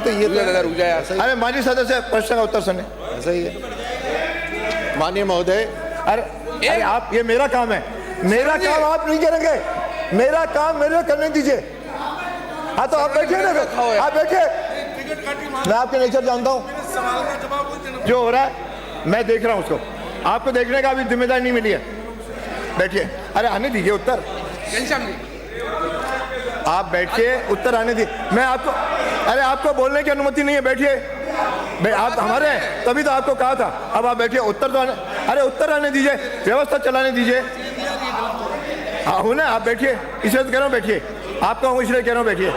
तो ये रुक जाए यार। अरे माननीय सदस्य प्रश्न का उत्तर सुने। ऐसा ही है माननीय महोदय। अरे आप, ये मेरा काम है, मेरा काम आप नहीं करेंगे, मेरा काम मेरे करने दीजिए। हाँ तो आप बैठिए ना, आप बैठिए, मैं आपके नेचर जानता हूँ, जो हो रहा है मैं देख रहा हूँ, उसको आपको देखने का अभी जिम्मेदारी नहीं मिली है। बैठिए, अरे आने दीजिए उत्तर, आप बैठिए, उत्तर आने दीजिए। मैं आपको, अरे आपको बोलने की अनुमति नहीं है, बैठिए। आप हमारे हैं तभी तो आपको कहा था, अब आप बैठिए, उत्तर तो अरे उत्तर आने दीजिए, व्यवस्था चलाने दीजिए। हाँ हो ना, आप बैठिए, इसलिए कह रहा हूँ बैठिए, आपका हूँ इसलिए कह रहा हूँ बैठिए।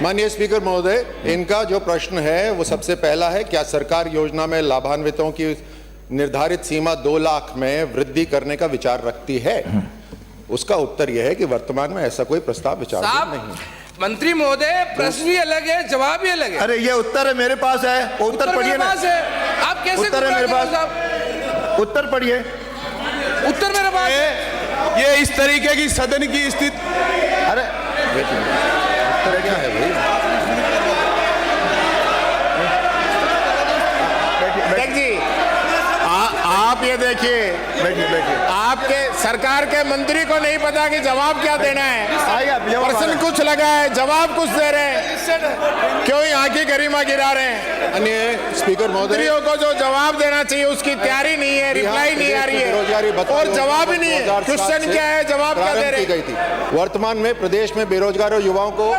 माननीय स्पीकर महोदय, इनका जो प्रश्न है वो सबसे पहला है, क्या सरकार योजना में लाभान्वितों की निर्धारित सीमा 2 लाख में वृद्धि करने का विचार रखती है? उसका उत्तर यह है कि वर्तमान में ऐसा कोई प्रस्ताव विचाराधीन नहीं है। मंत्री महोदय, प्रश्न भी अलग है, जवाब भी अलग है। अरे ये उत्तर है मेरे पास है, उत्तर पढ़िए ना। आप कैसे उत्तर है मेरे पास, उत्तर पढ़िए। उत्तर मेरे पास ये इस तरीके की सदन की स्थिति। अरे उत्तर क्या है भाई? जी, आप ये देखिए, बैठिए, आपके सरकार के मंत्री को नहीं पता कि जवाब क्या देना है। प्रश्न कुछ लगा है, जवाब कुछ दे रहे हैं, क्यों यहाँ की गरिमा गिरा रहे हैं। अन्य स्पीकर महोदय, मंत्रियों को जो जवाब देना चाहिए उसकी तैयारी नहीं है, रिप्लाई नहीं आ रही है और जवाब ही नहीं है। क्वेश्चन क्या है, जवाब क्या दे रहे गई थी। वर्तमान में प्रदेश में बेरोजगार युवाओं को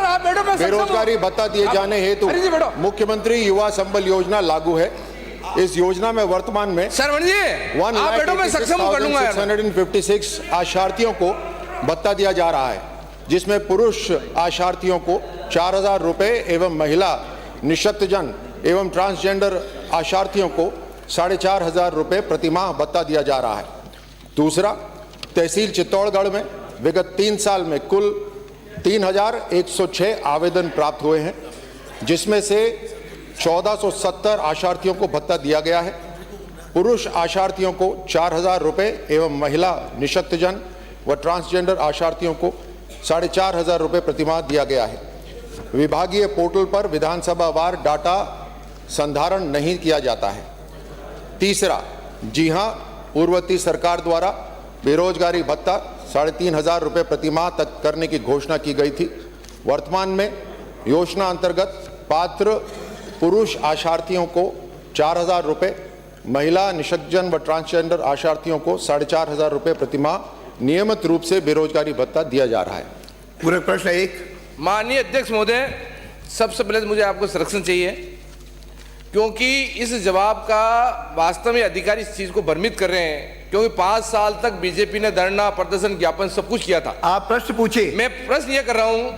बेरोजगारी भत्ता दिए जाने हेतु मुख्यमंत्री युवा संबल योजना लागू है। इस योजना में वर्तमान में सरवण जी आप बैठो, मैं सक्षम कर लूंगा। 1,656 आशार्थियों को भत्ता दिया जा रहा है, जिसमें पुरुष आशार्थियों को 4,000 रुपए एवं महिला निशक्तजन एवं ट्रांसजेंडर आशार्थियों को 4,500 रुपए प्रतिमाह भत्ता दिया जा रहा है। दूसरा, तहसील चित्तौड़गढ़ में विगत 3 साल में कुल 3,106 आवेदन प्राप्त हुए हैं, जिसमें से 1,470 आशार्थियों को भत्ता दिया गया है। पुरुष आशार्थियों को 4,000 रुपए एवं महिला निशक्तजन व ट्रांसजेंडर आशार्थियों को 4,500 रुपए प्रतिमाह दिया गया है। विभागीय पोर्टल पर विधानसभा वार डाटा संधारण नहीं किया जाता है। तीसरा, जी हां, पूर्ववर्ती सरकार द्वारा बेरोजगारी भत्ता 3,500 रुपए प्रतिमाह तक करने की घोषणा की गई थी। वर्तमान में योजना अंतर्गत पात्र पुरुष आशार्थियों को 4,000 रुपए, महिला निशक्तजन व ट्रांसजेंडर आशार्थियों को 4,500 रुपए प्रतिमाह नियमित रूप से बेरोजगारी भत्ता दिया जा रहा है। पूरे प्रश्न 1। माननीय अध्यक्ष महोदय, सबसे पहले मुझे आपको संरक्षण चाहिए, क्योंकि इस जवाब का वास्तव में अधिकारी इस चीज को भ्रमित कर रहे हैं, क्योंकि 5 साल तक बीजेपी ने धरना, प्रदर्शन, ज्ञापन सब कुछ किया था। आप प्रश्न पूछिए। मैं प्रश्न ये कर रहा हूं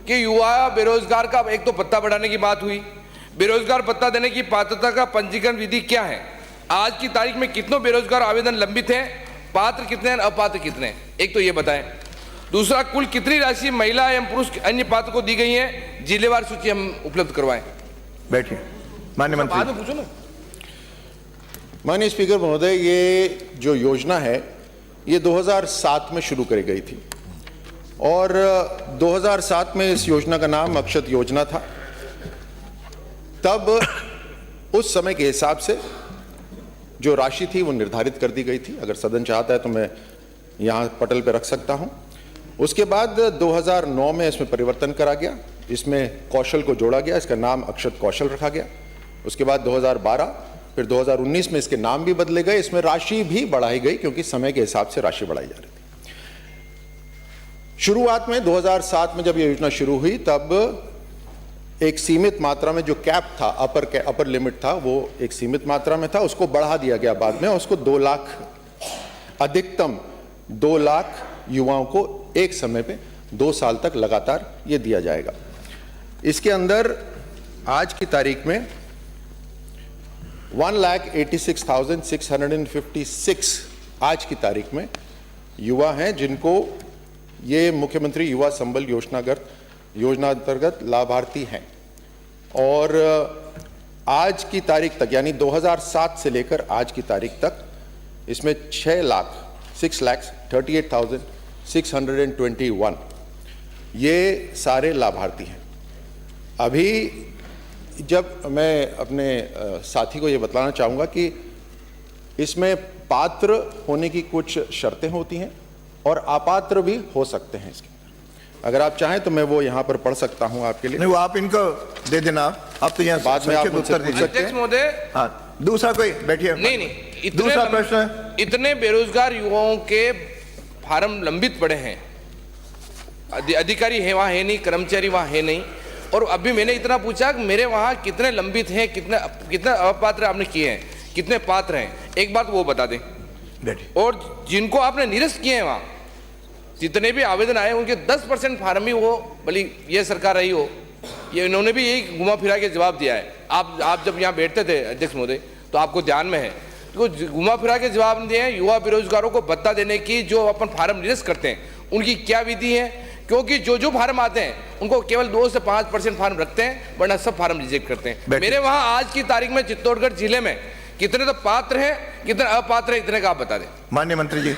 कि युवा बेरोजगार का एक तो भत्ता बढ़ाने की बात हुई, बेरोजगार भत्ता देने की पात्रता का पंजीकरण विधि क्या है, आज की तारीख में कितनों बेरोजगार आवेदन लंबित हैं, पात्र कितने हैं, अपात्र कितने हैं, एक तो ये बताएं। दूसरा, कुल कितनी राशि महिला एवं पुरुष अन्य पात्र को दी गई है, जिलेवार सूची हम उपलब्ध करवाएं। बैठिए माननीय मंत्री। बाद में पूछो ना। माननीय स्पीकर महोदय, ये जो योजना है ये 2007 में शुरू करी गई थी और 2007 में इस योजना का नाम अक्षत योजना था। तब उस समय के हिसाब से जो राशि थी वो निर्धारित कर दी गई थी। अगर सदन चाहता है तो मैं यहाँ पटल पे रख सकता हूँ। उसके बाद 2009 में इसमें परिवर्तन करा गया, इसमें कौशल को जोड़ा गया, इसका नाम अक्षत कौशल रखा गया। उसके बाद 2012, फिर 2019 में इसके नाम भी बदले गए, इसमें राशि भी बढ़ाई गई क्योंकि समय के हिसाब से राशि बढ़ाई जा रही थी। शुरुआत में 2007 में जब ये योजना शुरू हुई तब एक सीमित मात्रा में जो कैप था, अपर लिमिट था, वो एक सीमित मात्रा में था, उसको बढ़ा दिया गया बाद में। उसको 2 लाख, अधिकतम 2 लाख युवाओं को एक समय पे 2 साल तक लगातार ये दिया जाएगा। इसके अंदर आज की तारीख में 1,86,656 आज की तारीख में युवा हैं जिनको ये मुख्यमंत्री युवा संबल योजना अंतर्गत लाभार्थी हैं। और आज की तारीख तक, यानी 2007 से लेकर आज की तारीख तक इसमें 6,38,621 ये सारे लाभार्थी हैं। अभी जब मैं अपने साथी को ये बतलाना चाहूँगा कि इसमें पात्र होने की कुछ शर्तें होती हैं और अपात्र भी हो सकते हैं इसके। अगर आप चाहें तो मैं वो यहाँ पर पढ़ सकता हूँ आपके लिए। नहीं, वो आप इनको दे देना, आप तो यहाँ बाद में आप उत्तर दे सकते अध्यक्ष महोदय, हाँ, दूसरा कोई बैठिए। नहीं, दूसरा प्रश्न, इतने बेरोजगार युवाओं के फार्म लंबित पड़े हैं, अधिकारी है वहाँ है नहीं, कर्मचारी वहाँ है नहीं, और अभी मैंने इतना पूछा कि मेरे वहाँ कितने लंबित हैं, कितने अपात्र आपने किए हैं, कितने पात्र हैं, एक बात वो बता दें। और जिनको आपने निरस्त किए हैं वहाँ जितने भी आवेदन आए उनके 10% फार्म ही वो, भली ये सरकार रही हो, ये इन्होंने भी यही घुमा फिरा के जवाब दिया है। आप जब यहाँ बैठते थे अध्यक्ष महोदय तो आपको ध्यान में है, तो घुमा फिरा के जवाब दिए हैं। युवा बेरोजगारों को भत्ता देने की जो अपन फार्म निरस्त करते हैं उनकी क्या विधि है, क्योंकि जो फार्म आते हैं उनको केवल 2 से 5% फार्म रखते हैं, वरना सब फार्म रिजेक्ट करते हैं। मेरे वहाँ आज की तारीख में चित्तौड़गढ़ जिले में कितने तो पात्र हैं, कितने अपात्र हैं, इतने का आप बता दें। माननीय मंत्री जी।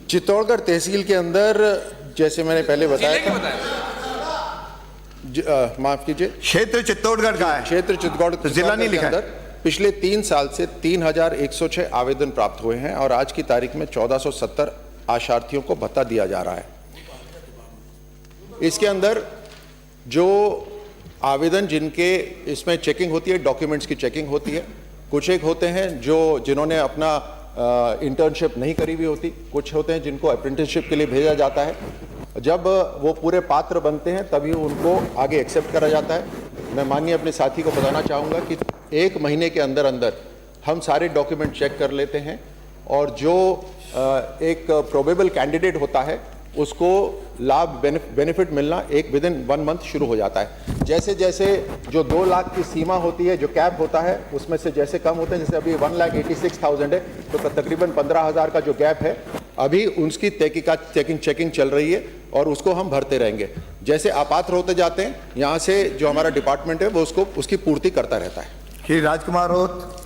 चित्तौड़गढ़ तहसील के अंदर, जैसे मैंने पहले बताया, माफ कीजिए, क्षेत्र चित्तौड़गढ़ का है, क्षेत्र चित्तौड़गढ़ जिला नहीं लिखा है। पिछले 3 साल से 3106 आवेदन प्राप्त हुए हैं और आज की तारीख में 1470 आशार्थियों को भत्ता दिया जा रहा है। इसके अंदर जो आवेदन जिनके इसमें चेकिंग होती है, डॉक्यूमेंट्स की चेकिंग होती है, कुछ एक होते हैं जिन्होंने अपना इंटर्नशिप नहीं करी हुई होती, कुछ होते हैं जिनको अप्रेंटिसशिप के लिए भेजा जाता है। जब वो पूरे पात्र बनते हैं तभी उनको आगे एक्सेप्ट करा जाता है। मैं माननीय अपने साथी को बताना चाहूँगा कि 1 महीने के अंदर अंदर हम सारे डॉक्यूमेंट चेक कर लेते हैं और जो एक प्रोबेबल कैंडिडेट होता है उसको लाभ बेनिफिट मिलना विदिन 1 मंथ शुरू हो जाता है। जैसे जैसे जो 2 लाख की सीमा होती है, जो कैप होता है, उसमें से जैसे कम होते हैं, जैसे अभी 1,86,000 है तो तकरीबन 15,000 का जो गैप है अभी उसकी तहकीकात चेकिंग चल रही है और उसको हम भरते रहेंगे। जैसे अपात्र होते जाते हैं यहाँ से जो हमारा डिपार्टमेंट है वो उसकी पूर्ति करता रहता है। श्री राजकुमार रोत।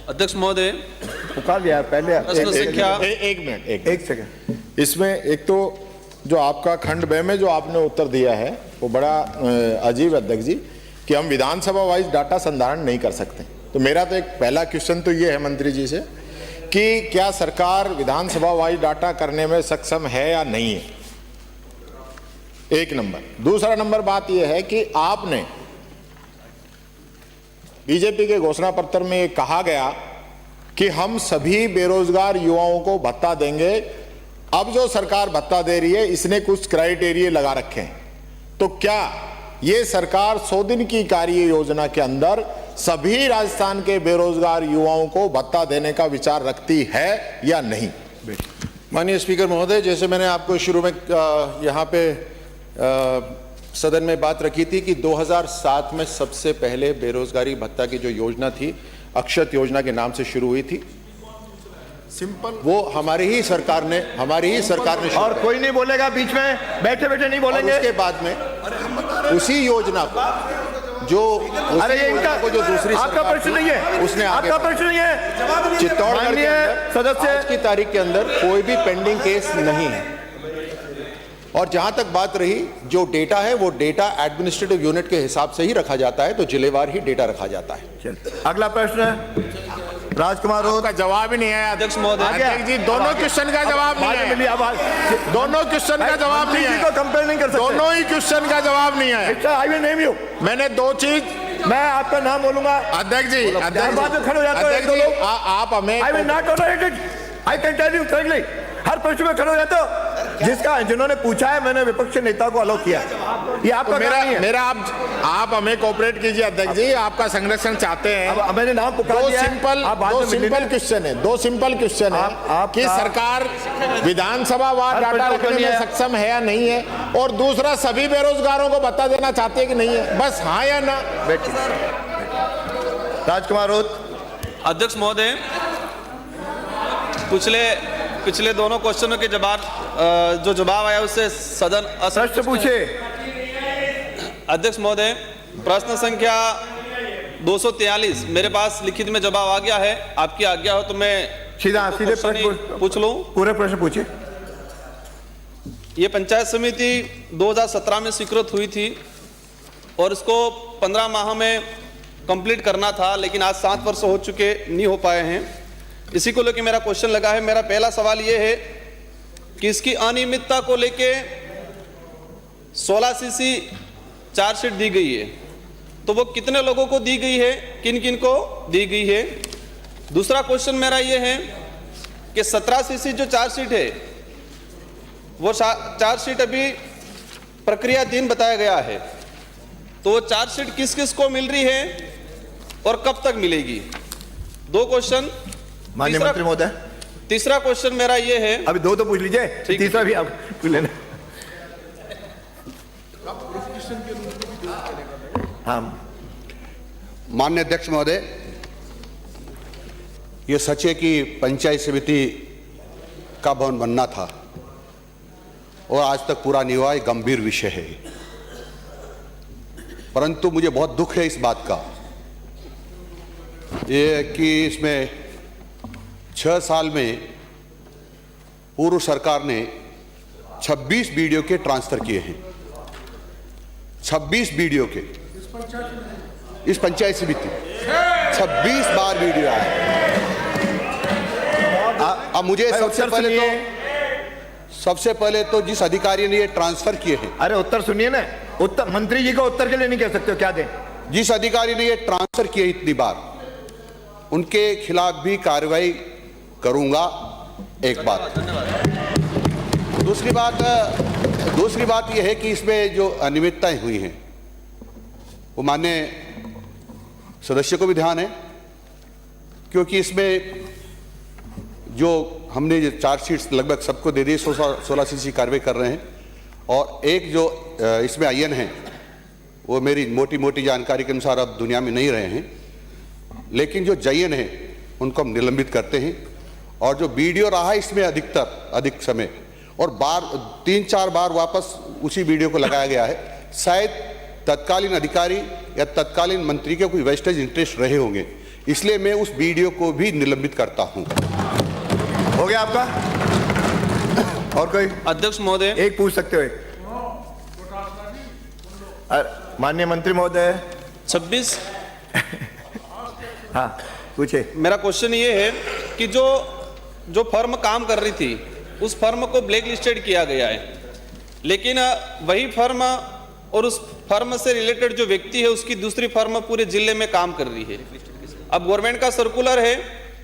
अध्यक्ष महोदय, पुकार दिया पहले। एक मिनट, एक सेकंड। इसमें एक तो जो आपका खंड ब में जो आपने उत्तर दिया है वो बड़ा अजीब, अध्यक्ष जी, कि हम विधानसभा वाइज डाटा संधारण नहीं कर सकते। तो मेरा तो एक पहला क्वेश्चन तो ये है मंत्री जी से कि क्या सरकार विधानसभा वाइज डाटा करने में सक्षम है या नहीं है, 1 नंबर। दूसरा नंबर बात यह है कि आपने बीजेपी के घोषणा पत्र में ये कहा गया कि हम सभी बेरोजगार युवाओं को भत्ता देंगे। अब जो सरकार भत्ता दे रही है इसने कुछ क्राइटेरिया लगा रखे हैं, तो क्या ये सरकार 100 दिन की कार्य योजना के अंदर सभी राजस्थान के बेरोजगार युवाओं को भत्ता देने का विचार रखती है या नहीं? माननीय स्पीकर महोदय, जैसे मैंने आपको शुरू में यहाँ पे सदन में बात रखी थी कि 2007 में सबसे पहले बेरोजगारी भत्ता की जो योजना थी अक्षत योजना के नाम से शुरू हुई थी। सिंपल, वो हमारी ही सरकार ने और कोई नहीं बोलेगा बीच में, बैठे बैठे नहीं बोलेंगे। उसके बाद में उसी योजना को जो जो दूसरी आपका प्रश्न नहीं है, उसने आपका प्रश्न नहीं है। चित्तौड़गढ़ के अंदर सदस्य आज की तारीख के अंदर कोई भी पेंडिंग केस नहीं है। और जहां तक बात रही, जो डेटा है वो डेटा एडमिनिस्ट्रेटिव यूनिट के हिसाब से ही रखा जाता है, तो जिलेवार ही डेटा रखा जाता है। अगला प्रश्न है राजकुमार रोत का जवाब ही नहीं है। अध्यक्ष महोदय, अध्यक्ष जी दोनों क्वेश्चन का जवाब नहीं है। दोनों क्वेश्चन का जवाब नहीं है। कंपेयर नहीं कर सकते। दोनों ही क्वेश्चन का जवाब नहीं है। I will name you. मैंने 2 चीज, मैं आपका नाम बोलूंगा। अध्यक्ष जी, आप हमें, I will not tolerate it. I can tell you clearly, हर प्रश्न में खड़े हो जाते हो। जिन्होंने पूछा है मैंने विपक्ष नेता को अलाउ किया। ये आपका मेरा आप हमें कोऑपरेट कीजिए अध्यक्ष जी, आपका संरक्षण चाहते हैं। अब मैंने नाम पुकार दिया। दो सिंपल क्वेश्चन है कि सरकार विधानसभा वार डाटा रखने में सक्षम है या नहीं है, और दूसरा सभी बेरोजगारों को भत्ता देना चाहते हैं कि नहीं है, बस हाँ या ना। राजकुमार रोत। अध्यक्ष महोदय, पिछले दोनों क्वेश्चनों के जो जवाब आया उससे सदन प्रश्न पूछे। अध्यक्ष महोदय, प्रश्न संख्या 243 मेरे पास लिखित में जवाब आ गया है। आपकी आज्ञा हो तो मैं सीधे प्रश्न पूछ लूं। पूरे प्रश्न पूछिए। ये पंचायत समिति 2017 में स्वीकृत हुई थी और इसको 15 माह में कंप्लीट करना था, लेकिन आज 7 वर्ष हो चुके, नहीं हो पाए हैं। इसी को लेकर मेरा क्वेश्चन लगा है। मेरा पहला सवाल ये है कि इसकी अनियमितता को लेके 16 सीसी चार्जशीट दी गई है, तो वो कितने लोगों को दी गई है, किन किन को दी गई है? दूसरा क्वेश्चन मेरा ये है कि 17 सीसी जो चार्जशीट है वो चार्जशीट अभी प्रक्रियाधीन बताया गया है, तो वो चार्जशीट किस किस को मिल रही है और कब तक मिलेगी? 2 क्वेश्चन। माननीय मंत्री महोदय, तीसरा क्वेश्चन मेरा ये है, अभी 2 तो पूछ लीजिए, तीसरा भी आप लेना। हाँ, माननीय अध्यक्ष महोदय, ये सच है कि पंचायत समिति का भवन बनना था और आज तक पूरा नहीं हुआ, एक गंभीर विषय है। परंतु मुझे बहुत दुख है इस बात का, ये कि इसमें 6 साल में पूर्व सरकार ने 26 बीडीओ के ट्रांसफर किए हैं। 26 बीडीओ के इस पंचायत समिति 26 बार वीडियो आया। अब मुझे सबसे पहले तो जिस अधिकारी ने ये ट्रांसफर किए हैं, अरे उत्तर सुनिए ना, उत्तर मंत्री जी को उत्तर के लिए नहीं कह सकते हो, क्या दें? जिस अधिकारी ने ये ट्रांसफर किए इतनी बार, उनके खिलाफ भी कार्रवाई करूंगा। एक बात। दूसरी बात यह है कि इसमें जो अनियमितताएं हुई हैं वो माननीय सदस्य को भी ध्यान है, क्योंकि इसमें जो हमने ये चार्जशीट्स लगभग सबको दे दी, 16 सीसी कार्रवाई कर रहे हैं, और एक जो इसमें आईएन है वो मेरी मोटी जानकारी के अनुसार अब दुनिया में नहीं रहे हैं, लेकिन जो जयन है उनको हम निलंबित करते हैं। और जो वीडियो रहा है इसमें अधिक समय और 3-4 बार वापस उसी वीडियो को लगाया गया है, शायद तत्कालीन अधिकारी या तत्कालीन मंत्री के कोई वेस्टेज इंटरेस्ट रहे होंगे, इसलिए मैं उस वीडियो को भी निलंबित करता हूं। हो गया आपका? और कोई? अध्यक्ष महोदय, एक पूछ सकते हो। माननीय मंत्री महोदय 26। हाँ पूछे। मेरा क्वेश्चन ये है कि जो फर्म काम कर रही थी उस फर्म को ब्लैक लिस्टेड किया गया है, लेकिन वही फर्म और उस फर्म से रिलेटेड जो व्यक्ति है उसकी दूसरी फर्म पूरे जिले में काम कर रही है। अब गवर्नमेंट का सर्कुलर है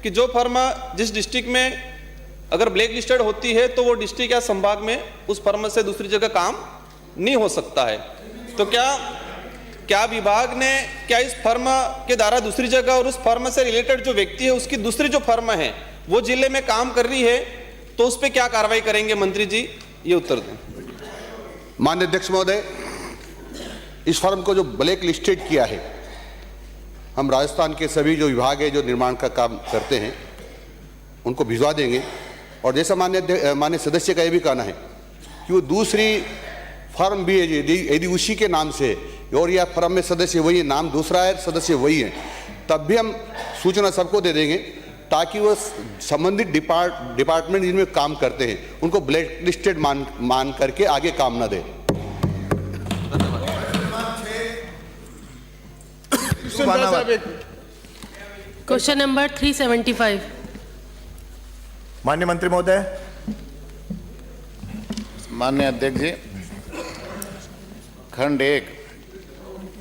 कि जो फर्म जिस डिस्ट्रिक्ट में अगर ब्लैक लिस्टेड होती है तो वो डिस्ट्रिक्ट या संभाग में उस फर्म से दूसरी जगह काम नहीं हो सकता है। तो क्या विभाग ने इस फर्म के द्वारा दूसरी जगह और उस फर्म से रिलेटेड जो व्यक्ति है उसकी दूसरी जो फर्म है वो जिले में काम कर रही है, तो उस पर क्या कार्रवाई करेंगे मंत्री जी, ये उत्तर दें। माननीय अध्यक्ष महोदय, इस फर्म को जो ब्लैक लिस्टेड किया है, हम राजस्थान के सभी जो विभाग है जो निर्माण का काम करते हैं उनको भिजवा देंगे। और जैसा माननीय सदस्य का ये भी कहना है कि वो दूसरी फर्म भी है, यदि उसी के नाम से और यह फर्म में सदस्य वही है, नाम दूसरा है, सदस्य वही है, तब भी हम सूचना सबको दे देंगे, ताकि वो संबंधित डिपार्टमेंट जिनमें काम करते हैं उनको ब्लैक लिस्टेड मान करके आगे काम न दे। Question number 375। माननीय मंत्री महोदय। माननीय अध्यक्ष जी, खंड 1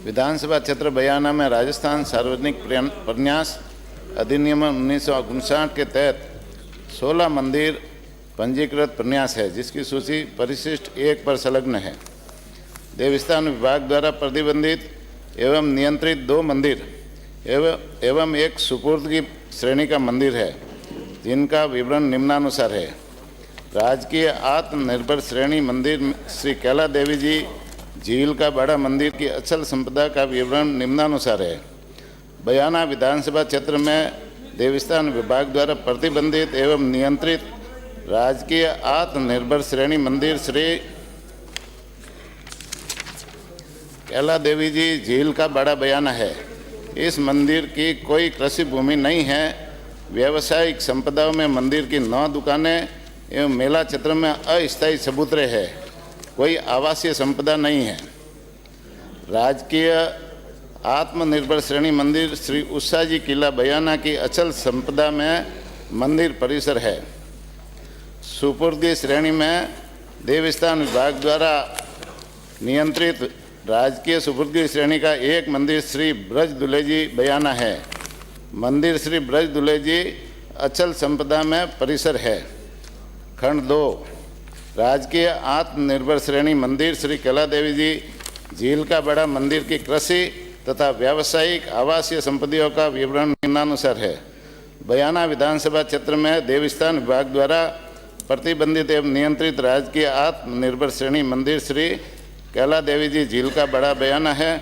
विधानसभा क्षेत्र बयाना में राजस्थान सार्वजनिक प्रन्यास अधिनियम 1959 के तहत 16 मंदिर पंजीकृत प्रन्यास है, जिसकी सूची परिशिष्ट 1 पर संलग्न है। देवस्थान विभाग द्वारा प्रतिबंधित एवं नियंत्रित 2 मंदिर एवं एक सुपुर्दगी श्रेणी का मंदिर है, जिनका विवरण निम्नानुसार है। राजकीय आत्मनिर्भर श्रेणी मंदिर श्री कैला देवी जी झील का बड़ा मंदिर की अचल संपदा का विवरण निम्नानुसार है। बयाना विधानसभा क्षेत्र में देवस्थान विभाग द्वारा प्रतिबंधित एवं नियंत्रित राजकीय आत्मनिर्भर श्रेणी मंदिर श्री कैला देवी जी झील का बड़ा बयाना है। इस मंदिर की कोई कृषि भूमि नहीं है। व्यावसायिक संपदाओं में मंदिर की 9 दुकानें एवं मेला क्षेत्र में अस्थायी चबूतरे है, कोई आवासीय संपदा नहीं है। राजकीय आत्मनिर्भर श्रेणी मंदिर श्री उषा जी किला बयाना की अचल संपदा में मंदिर परिसर है। सुपुर्दगी श्रेणी में देवस्थान विभाग द्वारा नियंत्रित राजकीय सुपुर्दगी श्रेणी का एक मंदिर श्री ब्रज दुले जी बयाना है। मंदिर श्री ब्रज दुले जी अचल संपदा में परिसर है। खंड 2 राजकीय आत्मनिर्भर श्रेणी मंदिर श्री कैला देवी जी झील का बड़ा मंदिर की कृषि तथा व्यावसायिक आवासीय संपत्तियों का विवरण निम्नानुसार है। बयाना विधानसभा क्षेत्र में देवस्थान विभाग द्वारा प्रतिबंधित एवं नियंत्रित राजकीय आत्मनिर्भर श्रेणी मंदिर श्री कैला देवी जी झील का बड़ा बयाना है।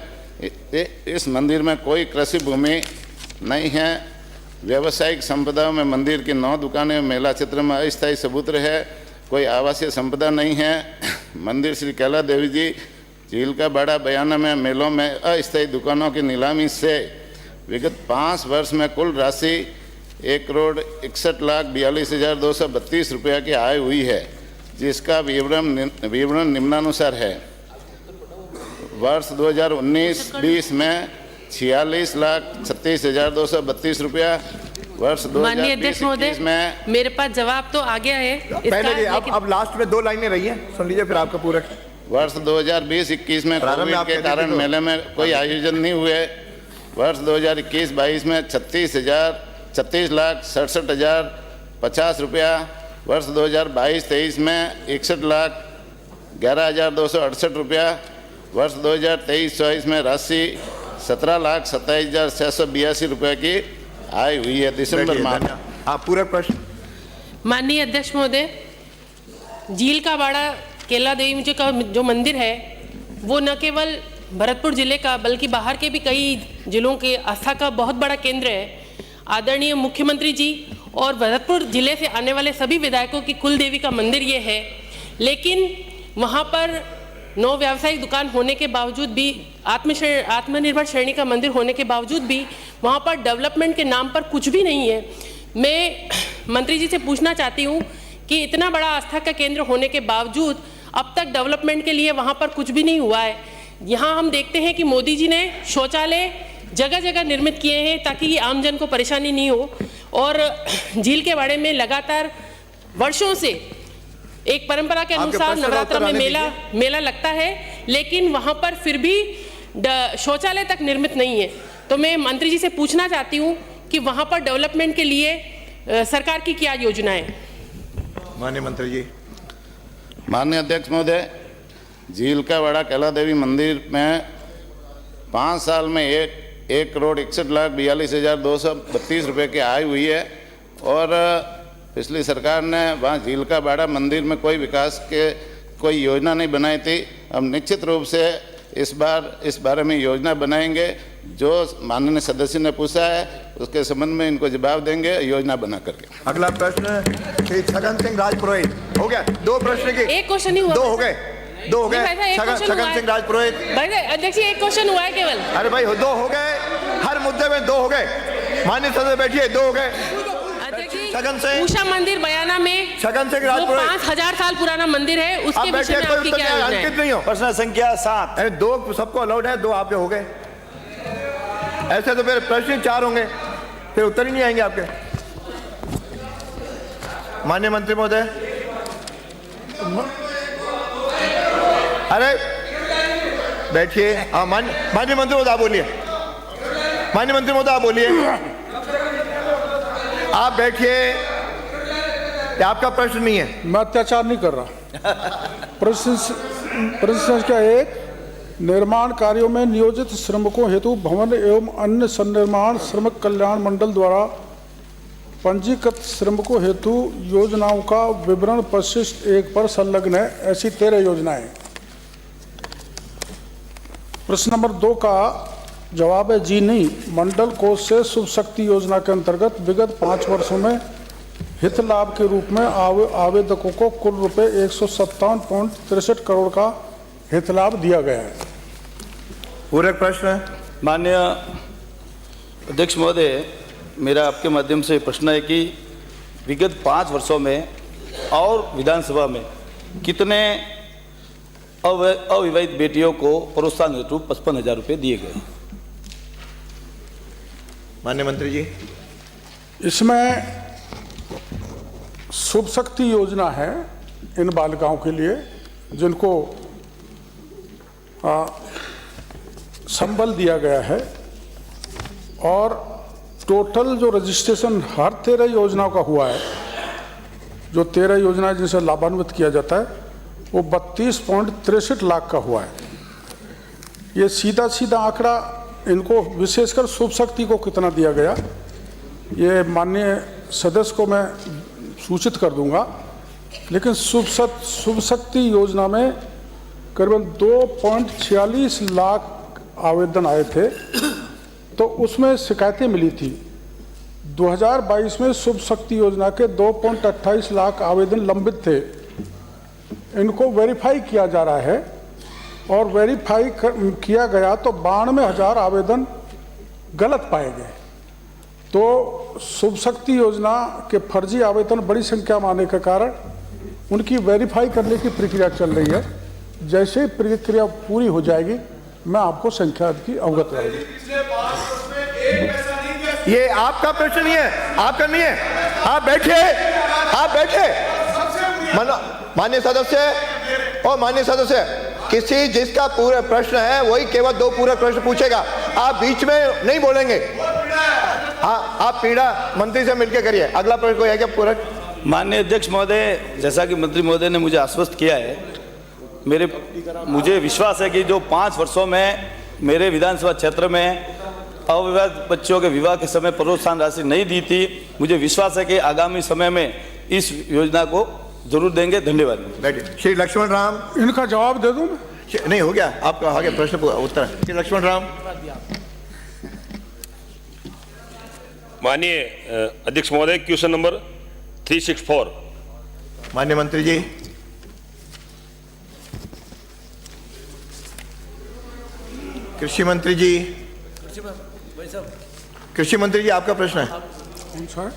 इस मंदिर में कोई कृषि भूमि नहीं है। व्यावसायिक संपदाओं में मंदिर की 9 दुकानें, मेला क्षेत्र में अस्थायी चबूतरे है, कोई आवासीय संपदा नहीं है। मंदिर श्री कैला देवी जी झील का बड़ा बयाना में मेलों में अस्थायी दुकानों की नीलामी से विगत 5 वर्ष में कुल राशि 1,61,42,232 रुपया की आय हुई है, जिसका विवरण निम्नानुसार है। वर्ष 2019-20 में 46,36,232 रुपया। वर्ष माननीय अध्यक्ष 2020-21 महोदय, में मेरे पास जवाब तो आ गया है इसका, पहले जी, लेकिन अब लास्ट में 2 लाइनें रही हैं, सुन लीजिए फिर आपका पूरा। वर्ष 2020-21 में प्रारंभ में कोविड आप के कहते कारण थे तो। मेले में कोई आयोजन नहीं हुए। वर्ष 2021-22 में 36,67,50 रुपया। वर्ष 2022-23 में 61,11,268 रुपया। वर्ष 2023-24 में राशि 17,27,682 रुपये की आय हुई है दिसंबर माह में। आप पूरा प्रश्न। माननीय अध्यक्ष महोदय, झील का बाड़ा केला देवी जी का जो मंदिर है वो न केवल भरतपुर जिले का बल्कि बाहर के भी कई जिलों के आस्था का बहुत बड़ा केंद्र है। आदरणीय मुख्यमंत्री जी और भरतपुर जिले से आने वाले सभी विधायकों की कुल देवी का मंदिर ये है, लेकिन वहाँ पर 9 व्यावसायिक दुकान होने के बावजूद भी, आत्मनिर्भर श्रेणी का मंदिर होने के बावजूद भी वहाँ पर डेवलपमेंट के नाम पर कुछ भी नहीं है। मैं मंत्री जी से पूछना चाहती हूँ कि इतना बड़ा आस्था का केंद्र होने के बावजूद अब तक डेवलपमेंट के लिए वहाँ पर कुछ भी नहीं हुआ है। यहाँ हम देखते हैं कि मोदी जी ने शौचालय जगह जगह निर्मित किए हैं ताकि आमजन को परेशानी नहीं हो, और झील के बारे में लगातार वर्षों से एक परंपरा के अनुसार नवरात्र में मेला लगता है, लेकिन वहाँ पर फिर भी शौचालय तक निर्मित नहीं है। तो मैं मंत्री जी से पूछना चाहती हूँ कि वहाँ पर डेवलपमेंट के लिए सरकार की क्या योजना है। माननीय मंत्री जी। माननीय अध्यक्ष महोदय, झील का बड़ा कैला देवी मंदिर में 5 साल में 1,61,42,232 रुपये की आय हुई है, और पिछली सरकार ने वहाँ झील का बाड़ा मंदिर में कोई विकास के कोई योजना नहीं बनाई थी। हम निश्चित रूप से इस बार इस बारे में योजना बनाएंगे। जो माननीय सदस्य ने पूछा है उसके संबंध में इनको जवाब देंगे योजना बना करके। अगला प्रश्न श्री छगन सिंह राजपुरोहित। हो गया 2 प्रश्न की, एक क्वेश्चन ही हुआ। 2 हो गए। छगन सिंह राजपुरोहित। भाई अध्यक्ष एक क्वेश्चन हुआ है केवल। अरे भाई 2 हो गए, हर मुद्दे में 2 हो गए। माननीय सदस्य बैठिए, 2 हो गए। छगन सिंह, उषा मंदिर बयाना में छगन सिंह राजपुरोहित 5000 साल पुराना मंदिर है, उसके विषय में आपकी क्या योजना है? अंकित नहीं हो। प्रश्न संख्या 7। अरे 2 सबको अलाउड है, 2 आपके हो गए। ऐसे तो फिर प्रश्न 4 होंगे, फिर उत्तर ही नहीं आएंगे आपके। माननीय मंत्री महोदय। अरे बैठिए। हाँ, माननीय मंत्री महोदय आप बोलिए। माननीय मंत्री महोदय आप बोलिए। आप बैठिए, आपका प्रश्न नहीं है। मैं अत्याचार नहीं कर रहा। प्रश्न संख्या 1, निर्माण कार्यों में नियोजित श्रमिकों हेतु भवन एवं अन्य सन्निर्माण श्रमिक कल्याण मंडल द्वारा पंजीकृत श्रमिकों हेतु योजनाओं का विवरण परिशिष्ट 1 पर संलग्न है। ऐसी 13 योजनाएं। प्रश्न नंबर 2 का जवाब है जी नहीं। मंडल कोष से शुभ शक्ति योजना के अंतर्गत विगत 5 वर्षों में हित लाभ के रूप में आवेदकों को कुल रुपए 157.63 करोड़ का हित लाभ दिया गया है। पूरक प्रश्न। माननीय अध्यक्ष महोदय, मेरा आपके माध्यम से प्रश्न है कि विगत 5 वर्षों में और विधानसभा में कितने अविवाहित बेटियों को प्रोत्साहन हेतु 55,000 रुपये दिए गए? माननीय मंत्री जी। इसमें शुभ शक्ति योजना है इन बालिकाओं के लिए जिनको संबल दिया गया है, और टोटल जो रजिस्ट्रेशन हर 13 योजनाओं का हुआ है, जो 13 योजनाएं जिनसे लाभान्वित किया जाता है, वो 32.63 लाख का हुआ है। ये सीधा सीधा आंकड़ा इनको विशेषकर शुभ शक्ति को कितना दिया गया ये माननीय सदस्य को मैं सूचित कर दूंगा, लेकिन शुभ शक्ति योजना में करीबन 2.46 लाख आवेदन आए थे, तो उसमें शिकायतें मिली थी। 2022 में शुभ शक्ति योजना के 2.28 लाख आवेदन लंबित थे। इनको वेरीफाई किया जा रहा है, और वेरीफाई किया गया तो 92,000 आवेदन गलत पाए गए। तो शुभ शक्ति योजना के फर्जी आवेदन बड़ी संख्या में आने के कारण उनकी वेरीफाई करने की प्रक्रिया चल रही है। जैसे ही प्रक्रिया पूरी हो जाएगी मैं आपको संख्या की अवगत कराऊंगी। ये आपका प्रश्न नहीं है, आपका नहीं है। आप बैठिए, आप बैठिए। माननीय सदस्य और माननीय सदस्य, किसी जिसका पूरा प्रश्न है वही केवल 2 पूरा प्रश्न पूछेगा। आप बीच में नहीं बोलेंगे। हाँ, आप पीड़ा मंत्री से मिलकर करिए। अगला प्रश्न कोई है क्या पूरा? माननीय अध्यक्ष महोदय, जैसा कि मंत्री महोदय ने मुझे आश्वस्त किया है, मुझे विश्वास है कि जो 5 वर्षों में मेरे विधानसभा क्षेत्र में अविवाहित बच्चों के विवाह के समय प्रोत्साहन राशि नहीं दी थी, मुझे विश्वास है कि आगामी समय में इस योजना को जरूर देंगे। धन्यवाद। बैठिए। श्री लक्ष्मण राम, इनका जवाब दे दूं? नहीं, हो गया आपका, आगे प्रश्न उत्तर। श्री लक्ष्मण राम। माननीय अध्यक्ष महोदय, क्वेश्चन नंबर 364। माननीय मंत्री जी। कृषि मंत्री जी, कृषि मंत्री जी, आपका प्रश्न है। कौन सा है?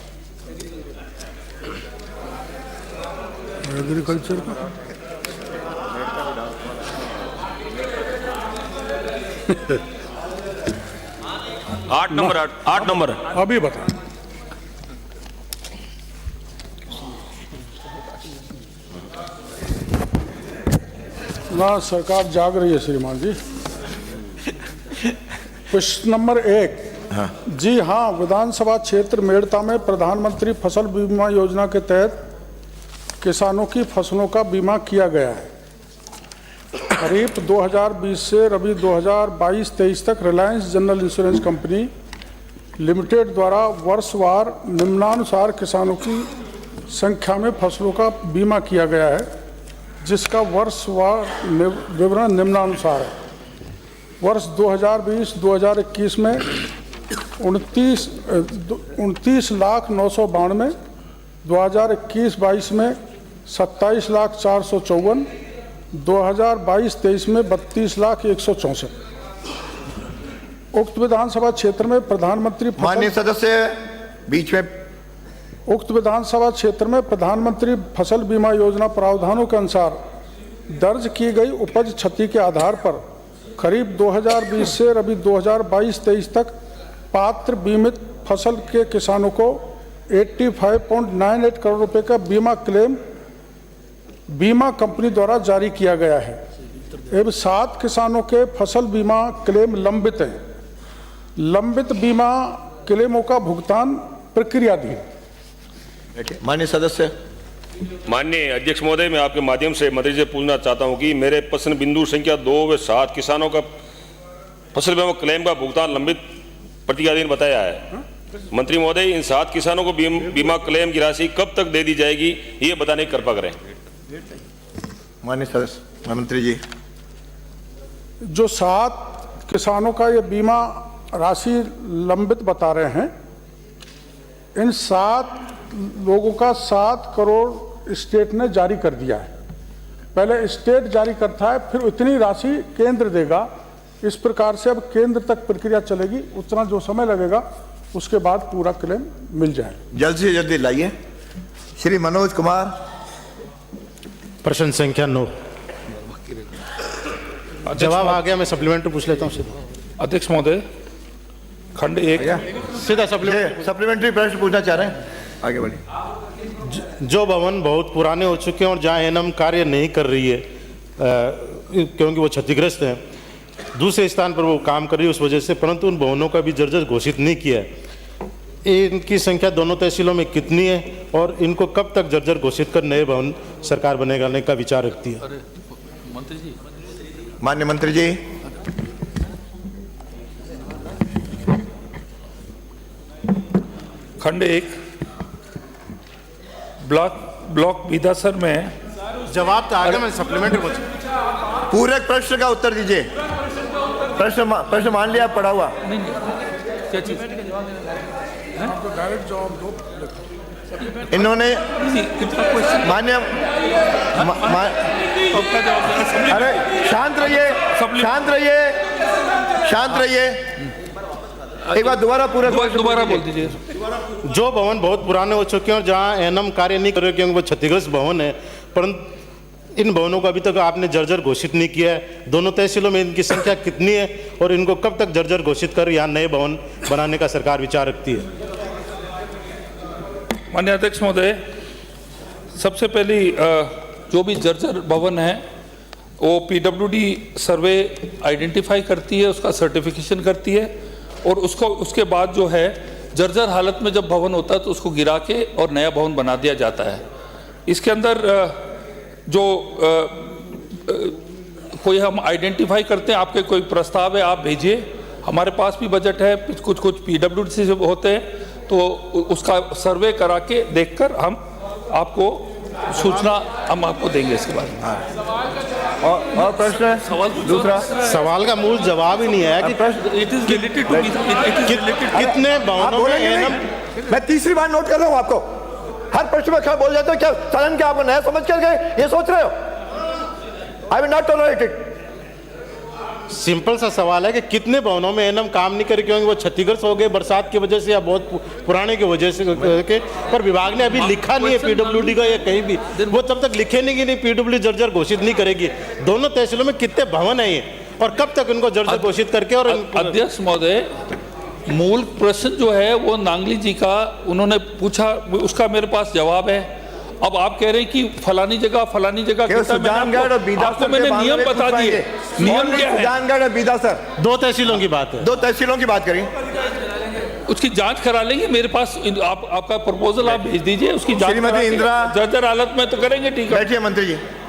एग्रीकल्चर का। आठ नंबर। अभी बता। ना, सरकार जाग रही है श्रीमान जी। प्रश्न नंबर 1। जी हाँ, विधानसभा क्षेत्र मेड़ता में प्रधानमंत्री फसल बीमा योजना के तहत किसानों की फसलों का बीमा किया गया है। खरीफ 2020 से रबी 2022-23 तक Reliance general insurance company limited द्वारा वर्षवार निम्नानुसार किसानों की संख्या में फसलों का बीमा किया गया है, जिसका वर्षवार विवरण निम्नानुसार है। वर्ष 2020-2021 में 29,992, 2021-22 में 27,454, 2022-23 में 32,164। उक्त विधानसभा क्षेत्र में प्रधानमंत्री माननीय सदस्य बीच में। उक्त विधानसभा क्षेत्र में प्रधानमंत्री फसल बीमा योजना प्रावधानों के अनुसार दर्ज की गई उपज क्षति के आधार पर करीब 2020 से रबी 2022-23 तक पात्र बीमित फसल के किसानों को 85.98 करोड़ रुपए का बीमा क्लेम बीमा कंपनी द्वारा जारी किया गया है एवं 7 किसानों के फसल बीमा क्लेम लंबित हैं। लंबित बीमा क्लेमों का भुगतान प्रक्रियाधीन। माननीय सदस्य। माननीय अध्यक्ष महोदय, मैं आपके माध्यम से मंत्री से पूछना चाहता हूं कि मेरे प्रश्न बिंदु संख्या 2 व 7 किसानों का फसल बीमा क्लेम का भुगतान लंबित प्रक्रियाधीन बताया है। मंत्री महोदय, इन 7 किसानों को बीमा क्लेम की राशि कब तक दे दी जाएगी, ये बताने की कृपा करें। माननीय सदस्य मंत्री जी। जो 7 किसानों का ये बीमा राशि लंबित बता रहे हैं, इन 7 लोगों का 7 करोड़ स्टेट ने जारी कर दिया है। पहले स्टेट जारी करता है, फिर उतनी राशि केंद्र देगा। इस प्रकार से अब केंद्र तक प्रक्रिया चलेगी, उतना जो समय लगेगा उसके बाद पूरा क्लेम मिल जाए। जल्द से जल्दी लाइए। श्री मनोज कुमार। प्रश्न संख्या 9। जवाब आ गया, मैं सप्लीमेंट्री पूछ लेता हूँ। अध्यक्ष महोदय, खंड 1 सीधा सप्लीमेंट्री प्रश्न पूछना चाह रहे हैं, आगे बढ़िए। जो भवन बहुत पुराने हो चुके हैं और जहां एनएम कार्य नहीं कर रही है क्योंकि वो क्षतिग्रस्त हैं, दूसरे स्थान पर वो काम कर रही है उस वजह से, परंतु उन भवनों का भी जर्जर घोषित नहीं किया है। इनकी संख्या दोनों तहसीलों में कितनी है और इनको कब तक जर्जर घोषित कर नए भवन सरकार बनेगाने का विचार रखती है? माननीय मंत्री जी। खंड 1 ब्लॉक विधासर में। जवाब तो आ गया, मैं सप्लीमेंट्री पूछ। पूरे प्रश्न का उत्तर दीजिए। प्रश्न मान लिया, पढ़ा हुआ। क्या चीज? डायरेक्ट जवाब दो। इन्होंने मान्य अरे शांत रहिए, शांत रहिए, शांत रहिए। एक बार दोबारा दोबारा बोल दीजिए। जो भवन बहुत पुराने हो चुके हैं और जहां एनएम कार्य नहीं कर रहे क्योंकि वो क्षतिग्रस्त भवन है, परंतु इन भवनों को अभी तक आपने जर्जर घोषित नहीं किया है। दोनों तहसीलों में इनकी संख्या कितनी है और इनको कब तक जर्जर घोषित कर यहाँ नए भवन बनाने का सरकार विचार रखती है? माननीय अध्यक्ष महोदय, सबसे पहली जो भी जर्जर भवन है वो पीडब्ल्यूडी सर्वे आइडेंटिफाई करती है, उसका सर्टिफिकेशन करती है और उसके बाद जो है जर्जर हालत में जब भवन होता है तो उसको गिरा के और नया भवन बना दिया जाता है। इसके अंदर जो कोई हम आइडेंटिफाई करते हैं, आपके कोई प्रस्ताव है आप भेजिए, हमारे पास भी बजट है, कुछ पीडब्ल्यूडी से होते हैं तो उसका सर्वे करा के देखकर हम आपको सूचना हम आपको देंगे इसके बारे में। और प्रश्न दूसरा सवाल का मूल जवाब ही नहीं है कि इट इज रिलेटेड टू कितने भवनों में एनएम। मैं तीसरी बार नोट कर रहा हूँ आपको, हर प्रश्न में खड़ा बोल जाते हो। क्या सदन के आप नया समझ कर गए ये सोच रहे हो? आई will not tolerate it. Simple सा सवाल है कि कितने भवनों में एनएम काम नहीं करे, क्योंकि वो क्षतिग्रस्त हो गए बरसात की वजह से या बहुत पुराने की वजह से के, पर विभाग ने अभी लिखा नहीं है पीडब्ल्यूडी का या कहीं भी, वो तब तक लिखे नहीं कि नहीं पीडब्ल्यूडी जर्जर घोषित नहीं करेगी। दोनों तहसीलों में कितने भवन है ये और कब तक इनको जर्जर घोषित करके? और अध्यक्ष महोदय, मूल प्रश्न जो है वो नांगली जी का उन्होंने पूछा, उसका मेरे पास जवाब है। अब आप कह रहे हैं कि फलानी जगह सुजानगढ़ और बीदासर मैंने नियम बता दिए। नियम क्या है? सुजानगढ़ और बीदासर दो तहसीलों की बात है, दो तहसीलों की बात करें, उसकी जांच करा लेंगे। मेरे पास आपका प्रपोजल आप भेज दीजिए, उसकी जांच श्रीमती इंदिरा जर्जर हालत में तो करेंगे। ठीक है, बैठिए मंत्री जी।